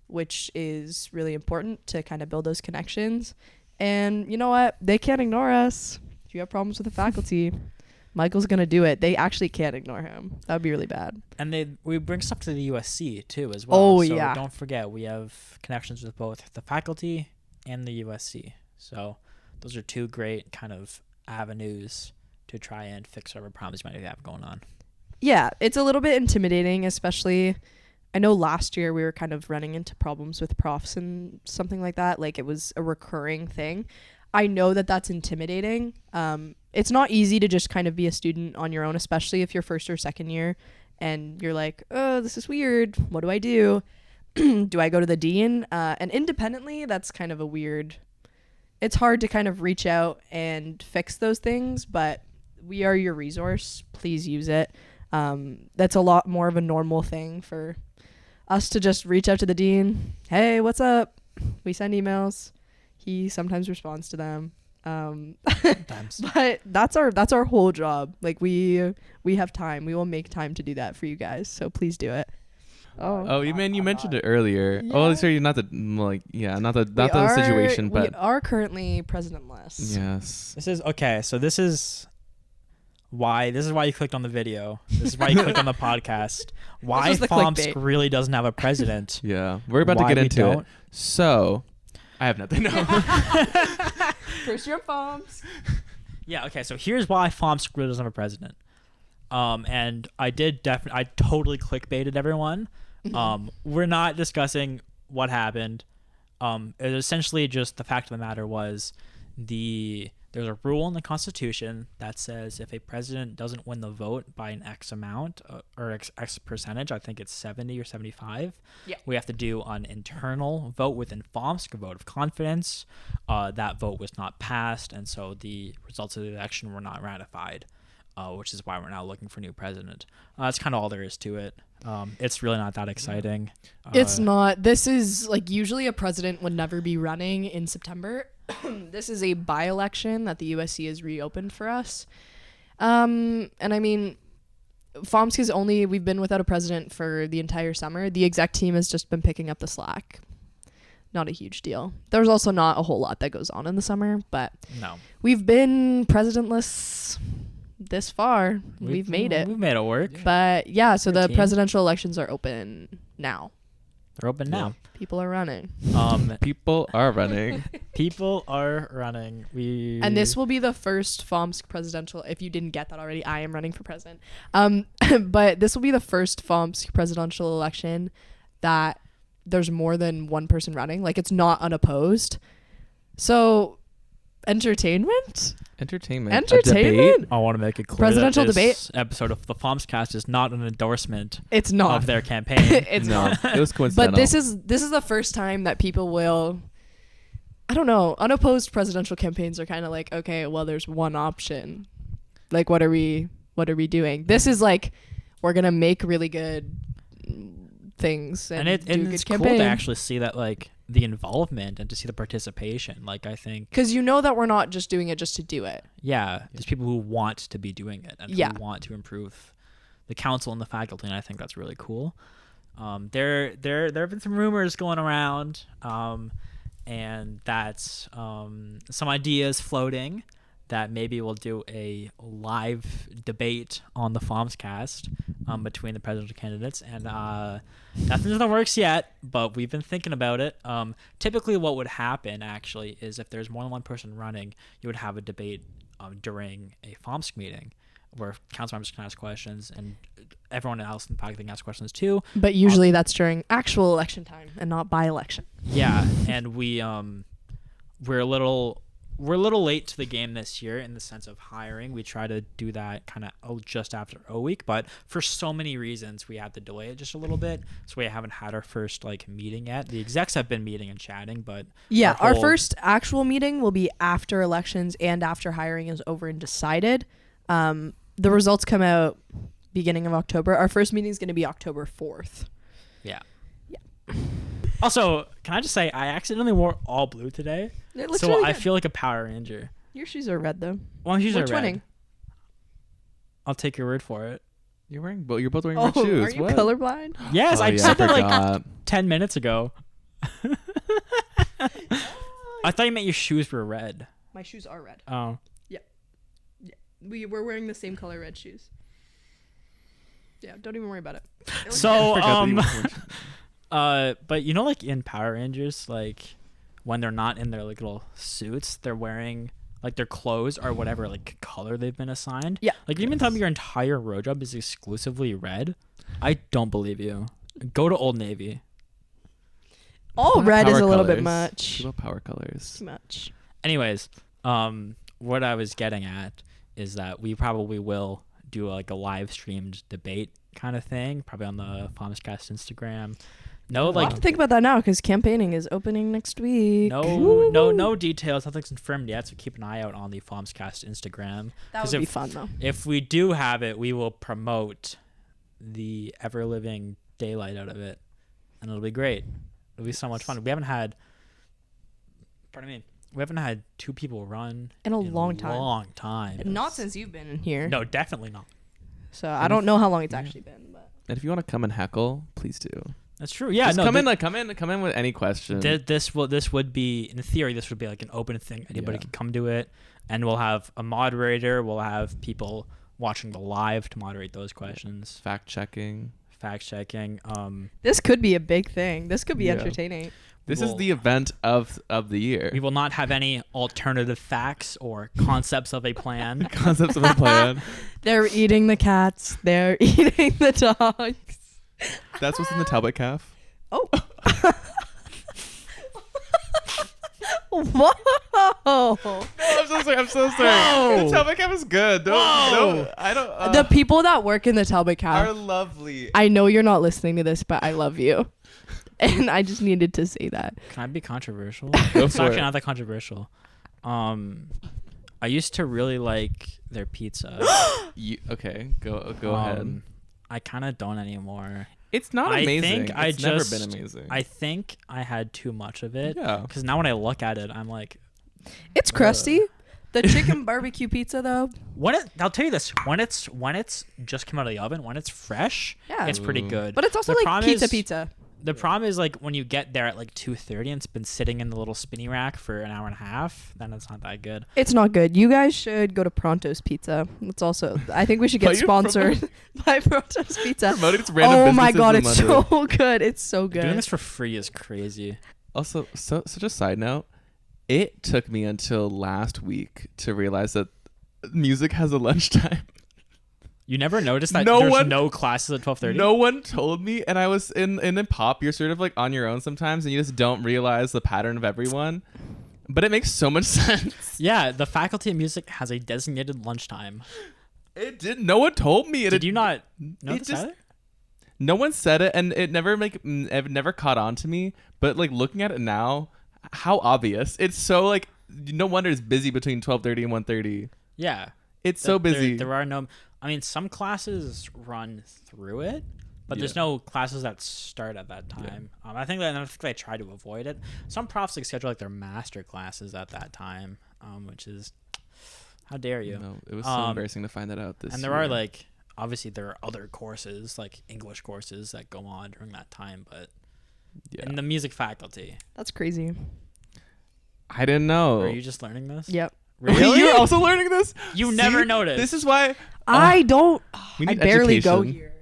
which is really important to kind of build those connections. And you know what? They can't ignore us. If you have problems with the faculty, Michael's going to do it. They actually can't ignore him. That would be really bad. And we bring stuff to the USC too as well. Oh, so yeah. Don't forget, we have connections with both the faculty and the USC. So those are 2 great kind of avenues to try and fix whatever problems you might have going on. Yeah, it's a little bit intimidating, especially I know last year we were kind of running into problems with profs and something like that. Like, it was a recurring thing. I know that that's intimidating. It's not easy to just kind of be a student on your own, especially if you're first or second year and you're like, oh, this is weird. What do I do? Do I go to the dean? And independently, that's kind of a weird, it's hard to kind of reach out and fix those things, but we are your resource. Please use it. That's a lot more of a normal thing for us to just reach out to the dean. Hey, what's up? We send emails. He sometimes responds to them. Sometimes. But that's our whole job. Like, we have time. We will make time to do that for you guys. So please do it. Oh, you mentioned it earlier. Yeah. Oh, sorry, not the situation, we but are currently presidentless. yes. This is why you clicked on the video. This is why you clicked on the podcast. Why was the FoMSC clickbait. really doesn't have a president. Yeah, we're about Why to get we into it. don't. So, I have nothing. No. First year FoMS. Yeah, okay, so here's why FoMSC really doesn't have a president. And I totally clickbaited everyone. We're not discussing what happened. It was essentially just the fact of the matter was there's a rule in the Constitution that says if a president doesn't win the vote by an X amount or X percentage, I think it's 70 or 75, we have to do an internal vote within FoMSC, a vote of confidence. That vote was not passed, and so the results of the election were not ratified, which is why we're now looking for a new president. That's kind of all there is to it. It's really not that exciting. It's not. This is like usually a president would never be running in September. This is a by-election that the USC has reopened for us. And I mean, FoMSC we've been without a president for the entire summer. The exec team has just been picking up the slack. Not a huge deal. There's also not a whole lot that goes on in the summer, but No. we've been presidentless this far. We've made it. We've made it work. But yeah, so the 13. presidential elections are open now. They're open now. People are running. People are running. People are running. And this will be the first FoMSC presidential. If you didn't get that already, I am running for president. But this will be the first FoMSC presidential election that there's more than one person running. Like, it's not unopposed. So, entertainment. A debate? I want to make it clear Presidential that this debate? episode of the FoMSCast is not an endorsement It's not. of their campaign. It's No, not. it was coincidental. But this is the first time that people will. I don't know. Unopposed presidential campaigns are kind of like, okay, well, there's one option. Like, what are we doing? This is like, we're gonna make really good things and do it's a good cool campaign. to actually see that, like, the involvement and to see the participation. Like, I think, Because you know that we're not just doing it just to do it. yeah, there's people who want to be doing it and Yeah. who want to improve the council and the faculty, and I think that's really cool. There have been some rumors going around, and that's some ideas floating that maybe we'll do a live debate on the FoMSCast between the presidential candidates, and nothing's in the works yet, but we've been thinking about it. Typically what would happen actually is if there's more than one person running, you would have a debate during a FoMSC meeting where council members can ask questions and everyone else in the faculty can ask questions too. But usually that's during actual election time and not by election. Yeah, and we're a little late to the game this year in the sense of hiring. We try to do that kind of just after O week, but for so many reasons we had to delay it just a little bit. So we haven't had our first meeting yet. The execs have been meeting and chatting, but Yeah, our first actual meeting will be after elections and after hiring is over and decided. The results come out beginning of October. Our first meeting is going to be October 4th. yeah. Yeah. Also, can I just say I accidentally wore all blue today, It looks so really I good. feel like a Power Ranger. Your shoes are red though. Well, my shoes We're are red. twinning. I'll take your word for it. You're both wearing red shoes. Are you What? colorblind? Yes, Oh, I yeah, said that like forgot. 10 minutes ago. I thought you meant your shoes were red. My shoes are red. Oh. We're wearing the same color red shoes. Yeah, don't even worry about it. So, Forgot that you were- but like in Power Rangers, like when they're not in their little suits, they're wearing their clothes or whatever color they've been assigned. Yeah. Like you mean tell me your entire road job is exclusively red? I don't believe you. Go to Old Navy. All red is Power a little bit colors. much. Little power colors. Too much. Anyways, what I was getting at is that we probably will do a live streamed debate kind of thing, probably on the FoMSCast Instagram. No, We'll have to think about that now because campaigning is opening next week. no details. Nothing's confirmed yet, so keep an eye out on the FoMSCast Instagram. That 'Cause would be fun though. If we do have it, we will promote the ever living daylight out of it, and it'll be great. It'll be so much fun. We haven't had two people run In a long time. Long time. Not since you've been in here. No, definitely not. So I don't know how long it's actually been, but And if you want to come and heckle, please do. That's true. Yeah, Just no. come in with any question. This would be, in theory, this would be like an open thing. Anybody could come to it, and we'll have a moderator. We'll have people watching the live to moderate those questions. Fact checking. This could be a big thing. This could be entertaining. This is the event of the year. We will not have any alternative facts or concepts of a plan. They're eating the cats. They're eating the dogs. That's what's in the Talbot calf. Oh. Whoa. No, I'm so sorry. Whoa. The Talbot calf is good. I don't. The people that work in the Talbot calf are lovely. I know you're not listening to this, but I love you. And I just needed to say that. Can I be controversial? Go It's for actually it. not that controversial. I used to really like their pizza. Okay, go ahead. I kind of don't anymore. It's not amazing. It's never been amazing. I think I had too much of it. Yeah. Because now when I look at it, I'm like, It's crusty. The chicken barbecue pizza though. I'll tell you this: when it's just come out of the oven, when it's fresh, Yeah. it's pretty good. But it's also The like problem pizza. The problem is like when you get there at like 2:30 and it's been sitting in the little spinny rack for an hour and a half, then it's not that good. It's not good. You guys should go to Pronto's Pizza. It's also, I think we should get sponsored by Pronto's Pizza. Promoting its random Oh my businesses god, in it's London. so good. It's so good. Doing this for free is crazy. Also, such a side note, it took me until last week to realize that music has a lunchtime. You never noticed that No there's one- no classes at 12:30? No one told me, and I was in pop. You're sort of like on your own sometimes, and you just don't realize the pattern of everyone. But it makes so much sense. Yeah, the faculty of music has a designated lunchtime. It didn't. No one told me. Did you not notice just- that? No one said it, and it never caught on to me. But like looking at it now, how obvious! It's so like no wonder it's busy between 12:30 and 1:30. Yeah. It's so busy. There are no... I mean, some classes run through it, but there's no classes that start at that time. I think they try to avoid it. Some profs like schedule like their master classes at that time, which is... How dare you? No, it was so embarrassing to find that out this And there year. are like... Obviously, there are other courses, like English courses that go on during that time, but... Yeah. In the music faculty. That's crazy. I didn't know. Are you just learning this? Yep. Really? You're also learning this? You never noticed. This is why I don't. we I need barely go education. here.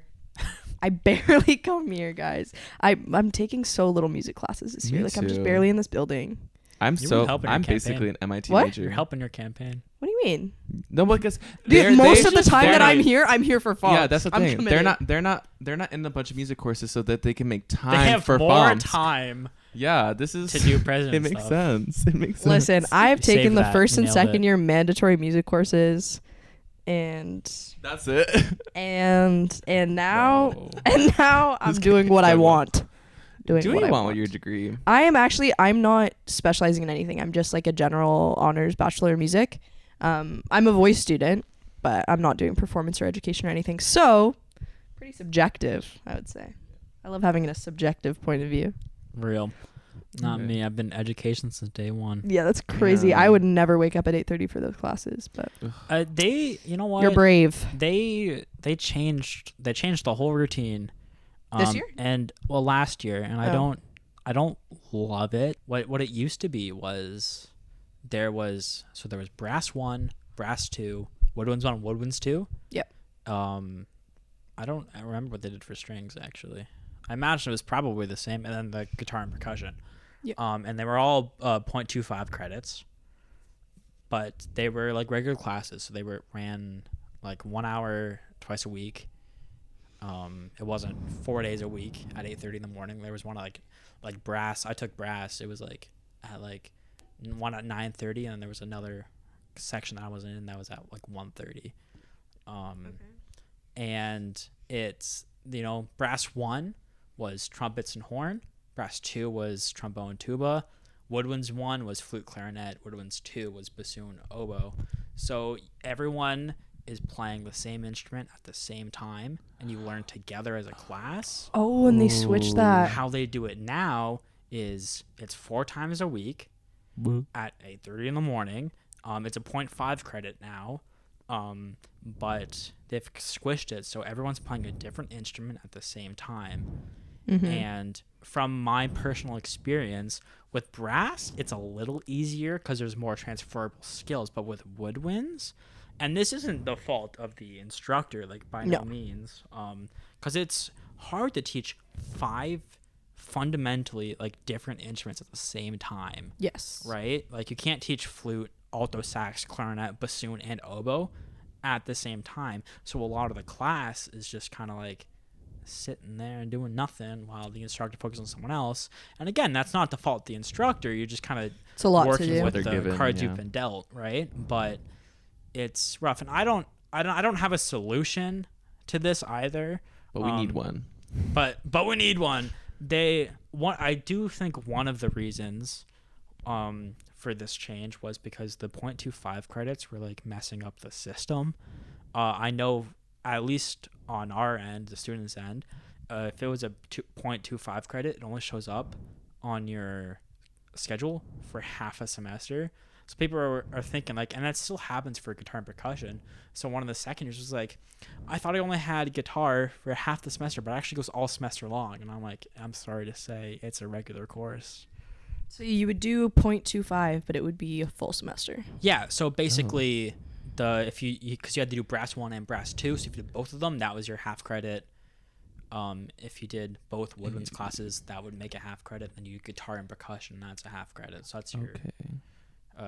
I barely come here, guys. I'm taking so little music classes this year. Me Like I'm just too. barely in this building. I'm You were helping your basically campaign. an MIT What? major. You're helping your campaign. What do you mean? No, because Dude, most of the just time that very- I'm here for FoMS. yeah, that's the I'm thing. committed. They're not in a bunch of music courses so that they can make time They have for more FoMS. time Yeah, this is to do president It makes stuff. sense. It makes sense. Listen, I've Save taken the that. first and Nailed second it. year mandatory music courses, and That's it. now Whoa. I'm This doing kid what I keeps want. Doing Do what you I want want. with your degree? I'm not specializing in anything. I'm just like a general honors bachelor of music. I'm a voice student, but I'm not doing performance or education or anything. So, pretty subjective, I would say. I love having a subjective point of view. Real. Not Okay. me. I've been in education since day one. Yeah, that's crazy. Yeah. I would never wake up at 8:30 for those classes, but You know what? you're brave. They changed the whole routine. This year? And well, last year, and Oh. I don't love it. What it used to be was there was brass 1, brass 2, woodwinds 1, woodwinds 2. Yep. I remember what they did for strings actually. I imagine it was probably the same, and then the guitar and percussion. Yeah. And they were all 0.25 credits, but they were like regular classes, so they ran like 1 hour twice a week. It wasn't 4 days a week at 8:30 in the morning. There was one like brass. I took brass. It was like at like one at 9:30, and then there was another section that I was in that was at like 1:30. And it's brass 1 was trumpets and horn. Brass 2 was trombone, tuba. Woodwinds 1 was flute, clarinet. Woodwinds 2 was bassoon, oboe. So everyone is playing the same instrument at the same time, and you learn together as a class. Oh, and they switched that. How they do it now is it's 4 times a week at 8:30 in the morning. It's a 0.5 credit now, but they've squished it so everyone's playing a different instrument at the same time. Mm-hmm. And from my personal experience with brass, it's a little easier because there's more transferable skills. But with woodwinds, and this isn't the fault of the instructor, like by no means, because it's hard to teach 5 fundamentally like different instruments at the same time. Yes. Right? Like you can't teach flute, alto sax, clarinet, bassoon, and oboe at the same time. So a lot of the class is just kind of like sitting there and doing nothing while the instructor focuses on someone else. And again, that's not the fault of the instructor. You're just kind of It's a lot to working do. with What the they're given, cards yeah. you've been dealt, right? But it's rough, and I don't have a solution to this either. But we need one. But we need one. I do think one of the reasons for this change was because the 0.25 credits were like messing up the system. I know at least on our end, the student's end, if it was a 0.25 credit, it only shows up on your schedule for half a semester. So people are thinking like, and that still happens for guitar and percussion. So one of the second years was like, I thought I only had guitar for half the semester, but it actually goes all semester long. And I'm like, I'm sorry to say, it's a regular course. So you would do 0.25, but it would be a full semester. Yeah. So basically, because you had to do brass 1 and brass 2, so if you did both of them, that was your half credit. If you did both woodwinds classes, that would make a half credit. Then you do guitar and percussion, that's a half credit. So that's your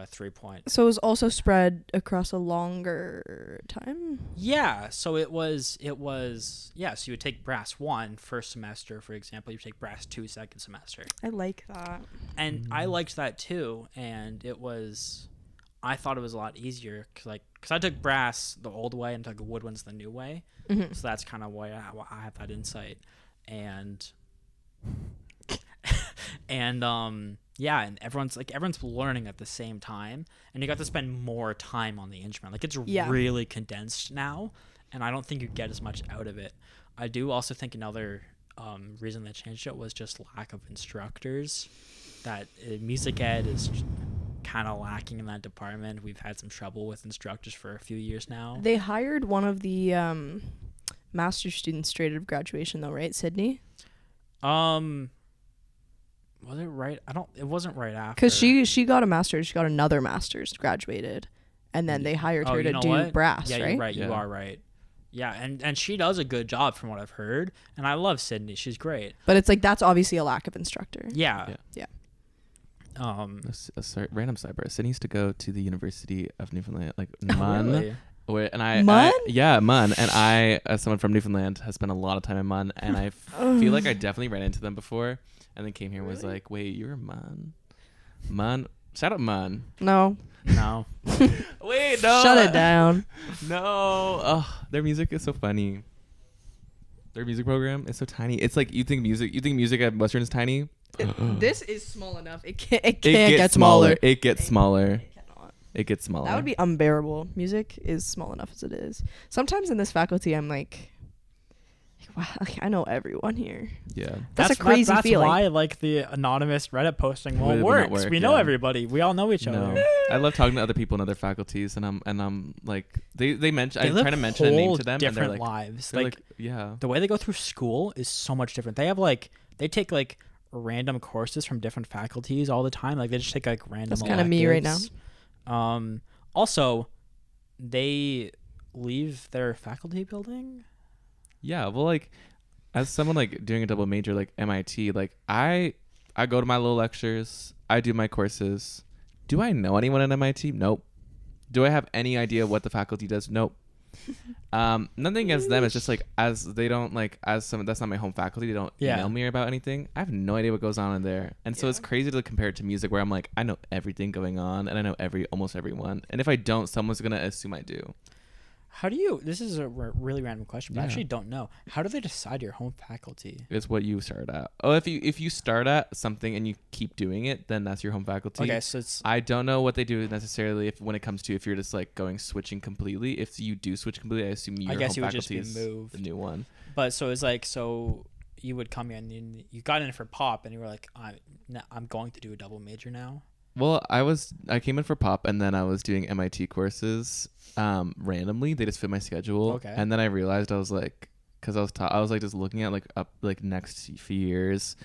3 points. So it was also spread across a longer time? Yeah, so it was so you would take brass 1 first semester, for example, you would take brass 2 second semester. I like that. And I liked that too, and I thought it was a lot easier because I took brass the old way and took woodwinds the new way. Mm-hmm. So that's kind of why I have that insight. And and everyone's learning at the same time, and you got to spend more time on the instrument. Like it's really condensed now, and I don't think you get as much out of it. I do also think another reason they changed it was just lack of instructors. That music ed is kind of lacking in that department. We've had some trouble with instructors for a few years now. They hired one of the master's students straight out of graduation, though, right, Sydney? Was it right? It wasn't right after. Because she got a master's. She got another master's, graduated, and then they hired her to do brass, yeah, right? You're right. Yeah. You are right. Yeah, and she does a good job from what I've heard, and I love Sydney. She's great. But it's like that's obviously a lack of instructor. Yeah. Random sidebar. Sydney used to go to the University of Newfoundland, like MUN. Really? MUN? MUN. And I, as someone from Newfoundland, has spent a lot of time in MUN, and I feel like I definitely ran into them before, and then came here and was like, wait, you're MUN? MUN? Shout out MUN. No. Wait, no. Shut it down. No. Oh, their music is so funny. Their music program is so tiny. It's like you think music at Western is tiny? This is small enough. It can't get smaller. It gets smaller. It cannot. It gets smaller. That would be unbearable. Music is small enough as it is. Sometimes in this faculty, I'm like, wow, I know everyone here. Yeah. That's a crazy feeling. That's why like the anonymous Reddit posting Would not works. work, We know everybody. We all know each other. I love talking to other people in other faculties, and I'm like they mention. I'm live trying to mention a name to them, and they're different like lives. they're like yeah. The way they go through school is so much different. They have they take like random courses from different faculties all the time. Like they just take like random. That's kind of me right now. Also, they leave their faculty building. Yeah, well, like as someone like doing a double major like MIT, like I go to my little lectures, I do my courses. Do I know anyone at MIT? Nope. Do I have any idea what the faculty does? Nope. Nothing against them. It's just like as they don't like as some that's not my home faculty. They don't email me about anything. I have no idea what goes on in there, and so it's crazy to compare it to music, where I'm like I know everything going on, and I know almost everyone, and if I don't, someone's gonna assume I do. How do you? This is a really random question, but I actually don't know. How do they decide your home faculty? It's what you start at. Oh, if you start at something and you keep doing it, then that's your home faculty. Okay, so it's. I don't know what they do necessarily when it comes to if you're just like switching completely. If you do switch completely, I assume your home faculty is the new one. But so it's like you would come in and you got in for pop and you were like I'm going to do a double major now. Well, I came in for pop, and then I was doing MIT courses randomly. They just fit my schedule. Okay. And then I realized I was like, because I was like just looking at like up like next few years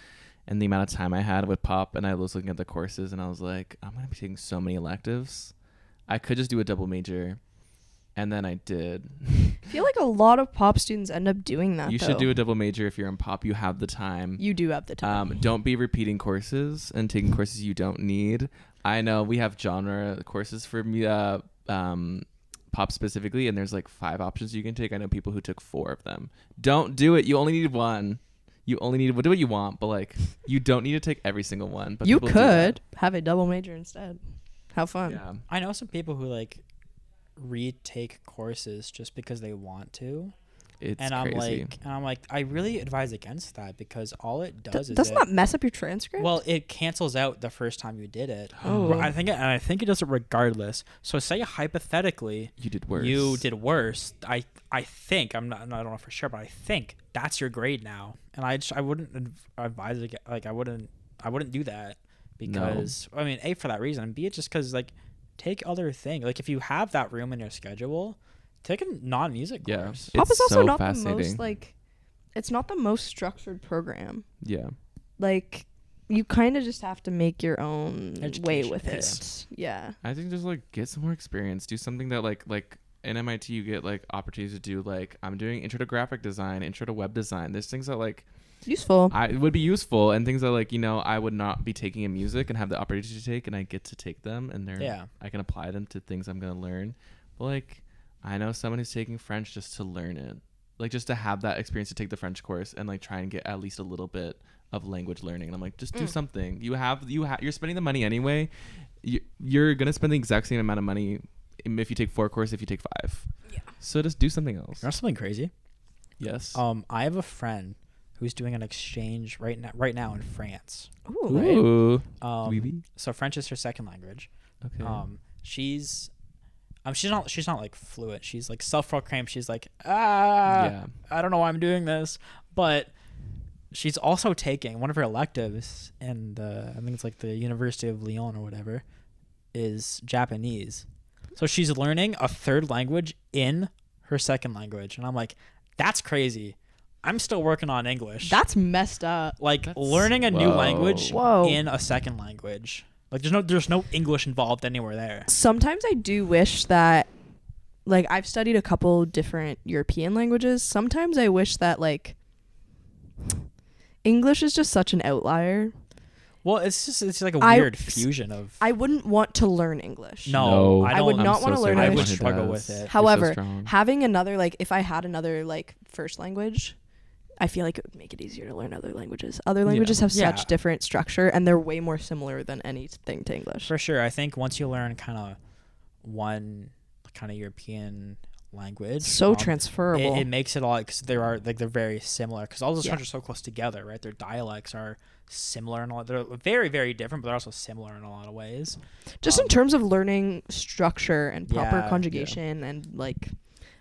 and the amount of time I had with pop, and I was looking at the courses, and I was like, I'm gonna be taking so many electives. I could just do a double major, and then I did. I feel like a lot of pop students end up doing that. You should do a double major if you're in pop. You have the time. You do have the time. Don't be repeating courses and taking courses you don't need. I know we have genre courses for pop specifically, and there's like 5 options you can take. I know people who took 4 of them. Don't do it. You only need one. You only need do what you want, but like you don't need to take every single one. But you people do that. could have a double major instead. Have fun. Yeah. I know some people who like retake courses just because they want to. It's and crazy. I'm like, I really advise against that, because all it does is doesn't that mess up your transcript? well, it cancels out the first time you did it. Oh. I think it does it regardless. So say hypothetically You did worse. you did worse. I think I don't know for sure, but I think that's your grade now. And I wouldn't advise it. Like I wouldn't do that, because I mean, A, for that reason, and B, it's just because like take other things. Like if you have that room in your schedule, take a non-music course. Pop is It's also so not the fascinating. most like, it's not the most structured program. Yeah. Like, you kind of just have to make your own way Education with piece. it. Yeah. I think just like get some more experience. Do something that like in MIT you get like opportunities to do, like I'm doing intro to graphic design, intro to web design. There's things that like Useful. it would be useful, and things that like, you know, I would not be taking in music and have the opportunity to take, and I get to take them, and I can apply them to things I'm gonna learn. But like I know someone who's taking French just to learn it, like just to have that experience to take the French course and like try and get at least a little bit of language learning. And I'm like, just do something. You're spending the money anyway. You're gonna spend the exact same amount of money if you take 4 courses, if you take 5. Yeah. So just do something else. You know something crazy? Yes. I have a friend who's doing an exchange right now in France. Ooh. Right. Ooh. Um, Weeby. So French is her second language. Okay. She's not like fluent. She's like self-proclaimed. She's like, Yeah. I don't know why I'm doing this, but she's also taking one of her electives, and I think it's like the University of Lyon or whatever, is Japanese. So she's learning a third language in her second language, and I'm like, that's crazy. I'm still working on English. That's messed up. like That's- learning a new language Whoa. in a second language. Like there's no English involved anywhere there. Sometimes I do wish that, like, I've studied a couple different European languages. Sometimes I wish that, like, English is just such an outlier. Well, it's like a weird fusion of. I wouldn't want to learn English. No, I would not want to learn I English. would struggle with it. However, strong. having another, like, if I had another, like, first language, I feel like it would make it easier to learn other languages. Other languages have Yeah. such different structure, and they're way more similar than anything to English. For sure. I think once you learn kind of one kind of European language, So transferable. it makes it all, because they're very similar, because all those Yeah. countries are so close together, right? Their dialects are similar and all. They're very, very different, but they're also similar in a lot of ways. Just in terms of learning structure and proper Yeah, conjugation and like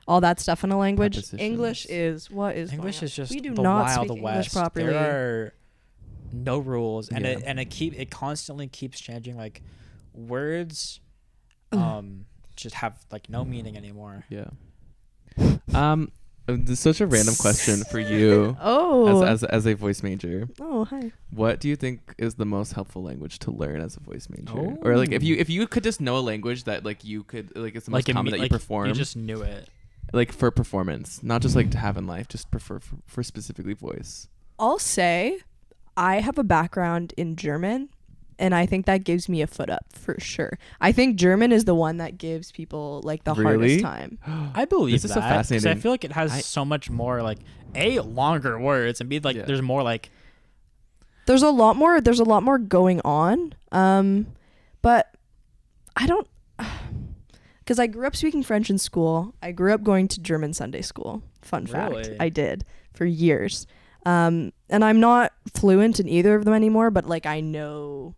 all that stuff in a language. Prepositions. English is what is English going on? is just we do the not Wild speak West. English properly. There are no rules, and Yeah. it constantly keeps changing. Like words, just have like no meaning anymore. Yeah. This is such a random question for you Oh. as a voice major. Oh, hi. What do you think is the most helpful language to learn as a voice major? Or like if you could just know a language that like you could like it's the most common that you perform, You just knew it. like for performance, not just like to have in life, just prefer for specifically voice. I'll say I have a background in German, and I think that gives me a foot up for sure. I think German is the one that gives people like the Really? hardest time. I believe This is so that, 'cause fascinating. I feel like it has so much more like longer words, and B, like Yeah. there's more like There's a lot more going on. But I don't, because I grew up speaking French in school. I grew up going to German Sunday school. Fun fact. Really? I did for years. And I'm not fluent in either of them anymore, but like I know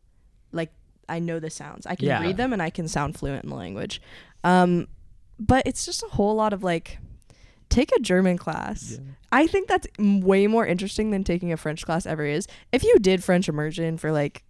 the sounds. I can Yeah. read them and I can sound fluent in the language. But it's just a whole lot of like, take a German class. Yeah. I think that's way more interesting than taking a French class ever is. If you did French immersion for like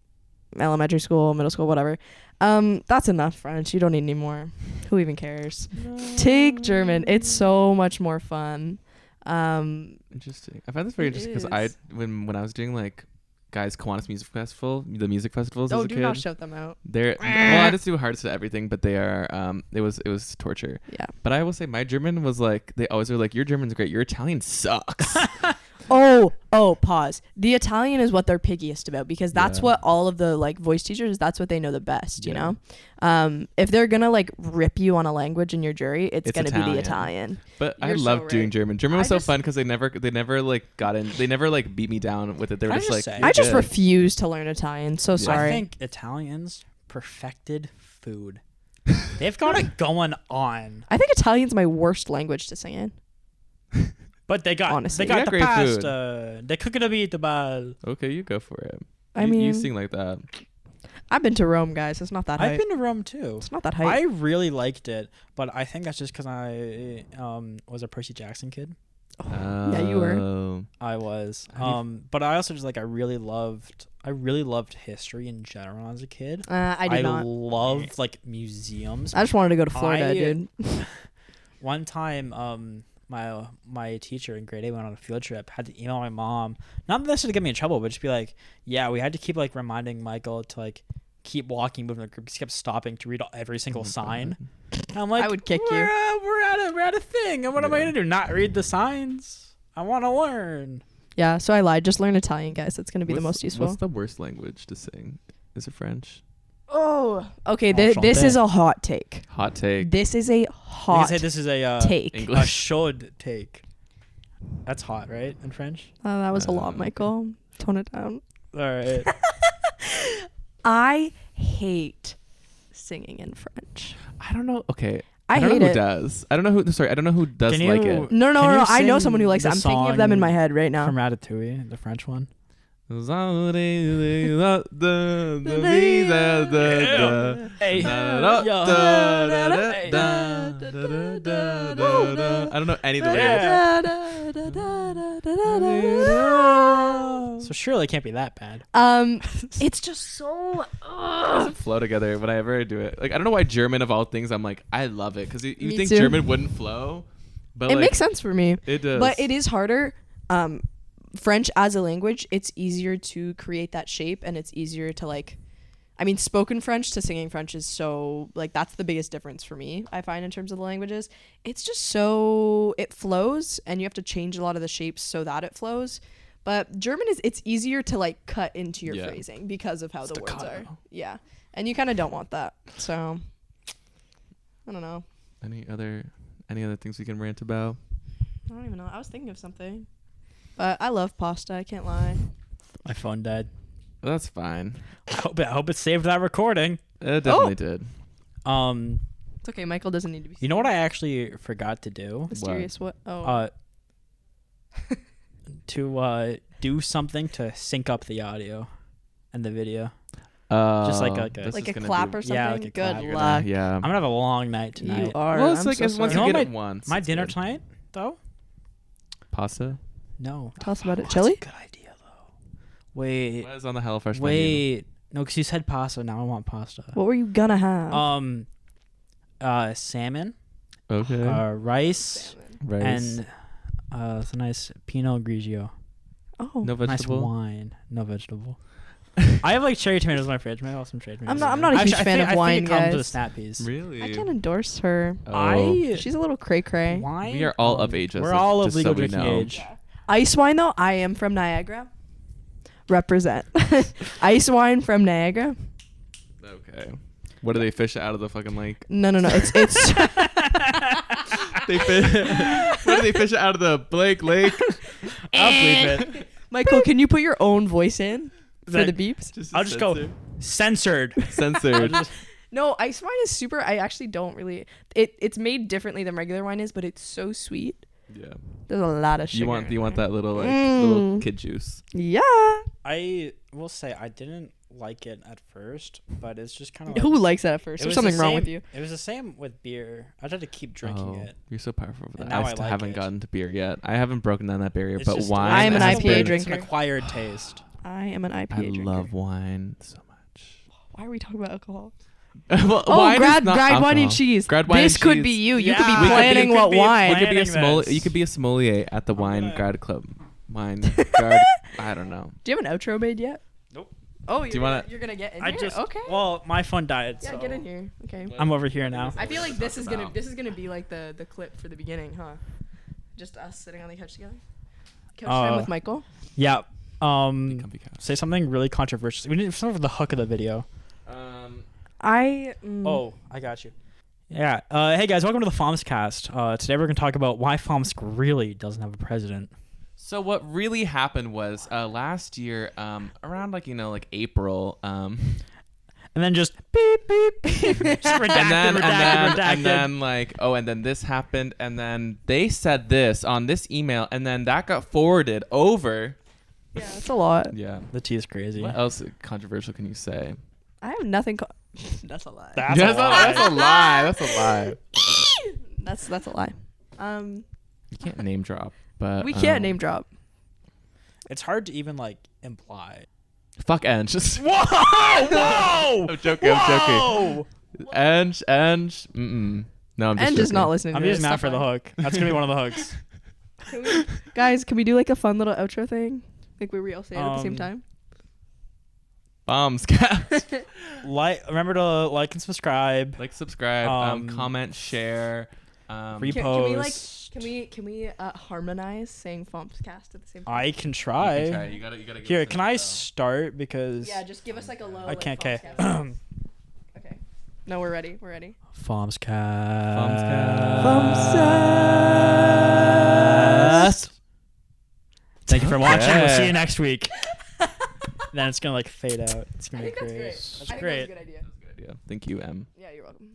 elementary school, middle school, whatever. That's enough French. You don't need any more. Who even cares? No. Take German. It's so much more fun. Interesting. I find this very interesting because when I was doing like Guys Kiwanis Music Festival, the music festivals as a do kid. not shout them out. Well, I just do hardest to everything, but they are it was torture. Yeah. But I will say my German was like, they always were like, your German's great, your Italian sucks. Pause. The Italian is what they're pickiest about because that's what all of the like voice teachers, that's what they know the best, you know? If they're gonna like rip you on a language in your jury, it's gonna be the Italian. But You're I loved doing German. German was so fun because they never like beat me down with it. They were just like, I just refuse to learn Italian. So sorry. I think Italians perfected food. They've got it going on. I think Italian's my worst language to sing in. But they got Honestly. the great pasta. They cook it a bit bal. Okay, you go for it. I mean, you sing like that. I've been to Rome, guys. It's not that hype. I've been to Rome too. It's not that hype. I really liked it, but I think that's just because I was a Percy Jackson kid. Yeah, you were. I was. But I also just like I really loved history in general as a kid. I did not. I loved like museums. I just wanted to go to Florida, dude. One time, my teacher in grade 8 went on a field trip, had to email my mom, not necessarily to get me in trouble, but just be like, yeah, we had to keep like reminding Michael to like keep walking, moving the group, just kept stopping to read every single sign. And I'm like, I would kick you. We're at a thing, and what am I gonna do? Not read the signs? I want to learn. Yeah, so I lied. Just learn Italian, guys. That's gonna be the most useful. What's the worst language to sing? Is it French? Oh, okay. This is a hot take. Hot take. This is a hot. You can say this is a take. English. A should take. That's hot, right? In French. That was a lot, Michael. Tone it down. All right. I hate singing in French. I don't know. Okay. I don't hate know it. who does. I don't know who. Sorry, I don't know who does Can like you- it. No. Can you I know sing someone who likes it. the I'm thinking of them in my head right now. From Ratatouille, the French one. Hey. I don't know any of the lyrics. So surely it can't be that bad. It's just so. It doesn't flow together whenever I do it. Like I don't know why German of all things. I'm like I love it because you Me think too. German wouldn't flow, but It like, makes sense for me. It does. But it is harder. French as a language, it's easier to create that shape and it's easier to like, I mean, spoken French to singing French is so like, that's the biggest difference for me, I find, in terms of the languages. It's just so, it flows and you have to change a lot of the shapes so that it flows. But German it's easier to like cut into your phrasing because of how the words are. Yeah. And you kind of don't want that. So I don't know. Any other things we can rant about? I don't even know. I was thinking of something. But I love pasta. I can't lie. My phone died. Well, that's fine. I hope it saved that recording. It definitely did. It's okay. Michael doesn't need to be. You know what I actually forgot to do? Mysterious. What? Oh. To do something to sync up the audio and the video. Just like a clap or something. Yeah, like a Good clap. luck. Yeah. I'm gonna have a long night tonight. You are. Well, it's I'm like so as once sorry. you know get my- it once. My it's dinner good. tonight, though? Pasta. No. Tell us about it. That's Chili? a good idea, though. Wait. What is on the HelloFresh menu? Wait. No, because you said pasta. Now I want pasta. What were you gonna have? Salmon, Okay. rice, Rice. and it's a nice Pinot Grigio. Oh. No Nice vegetable. wine. No vegetable. I have like cherry tomatoes in my fridge. Maybe I'll have some cherry tomatoes. I'm not a huge fan of wine, I think it comes guys. with snap peas. Really? I can't endorse her. Oh. She's a little cray cray. Wine? We are all of age. We're all of just legal so we drinking know. age. Ice wine though, I am from Niagara. Represent. Ice wine from Niagara. Okay. What do they fish out of the fucking lake? No. It's They fish. What do they fish out of the Blake Lake? I'll bleep it. Michael, can you put your own voice in for Like- the beeps? I'll just go censored. Censored. No, ice wine is super. I actually don't really. It's made differently than regular wine is, but it's so sweet. Yeah. There's a lot of sugar. You want that little Mm. little kid juice. Yeah. I will say I didn't like it at first, but it's just kind of. Who likes that at first? There's something wrong with you. It was the same with beer. I tried to keep drinking it. You're so powerful for And that. now I I still like haven't it. gotten to beer yet. I haven't broken down that barrier, It's but just- wine. I am an has IPA been- drinker. It's an acquired taste. I am an IPA I drinker. love wine so much. Why are we talking about alcohol? Well, Oh, wine is grad not wine alcohol. and cheese. Grad wine This and could cheese. be you. You Yeah. could be We could be- planning we could what be wine. You could be a planning this. you could be a sommelier at the wine gonna- grad club. Wine grad. I don't know. Do you have an outro made yet? Nope. Oh, you wanna- you're gonna get in I here? just Okay. Well, my phone died. Yeah, so get in here. Okay. I'm over here now. I feel like Talk this is about. gonna be like the clip for the beginning, huh? Just us sitting on the couch together. Couch Uh, time with Michael. Yeah. Be comfy couch. Say something really controversial. We need something for the hook of the video. I Oh, I got you. Yeah. Hey guys, welcome to the FoMSCast. Today we're gonna talk about why FoMSC really doesn't have a president. So what really happened was last year, around like April, And then just beep beep beep. Just redacted, redacted. and then like and then this happened, and then they said this on this email, and then that got forwarded over. yeah, that's a lot. Yeah. The tea is crazy. What else controversial can you say? I have nothing. That's a lie. That's That's a lie. a lie. That's a lie. That's a lie. You can't name drop, but We can't name drop. It's hard to even like imply. Fuck Eng. Just Whoa! Whoa! I'm joking. I'm joking. Whoa! Eng. Mm-mm. No, I'm just. And just not joking. listening. I'm to using this. that for the hook. That's gonna be one of the hooks. Guys, can we do like a fun little outro thing? Like where we all say it at the same time? FoMSCast. Remember to like and subscribe. Like, subscribe, comment, share. Repost. Can we harmonize saying FoMSCast at the same time? I can try. You gotta give Here, us can an I intro. start because Yeah, just give us like a low. I like, can't. Okay. FoMSCast. Okay. No, we're ready. We're ready. FoMSCast. Thank you for watching. We'll see you next week. Then it's gonna like fade out. It's gonna be I think great. that's great. That's I think great. that's a good idea. That's a good idea. Thank you, Em. Yeah, you're welcome.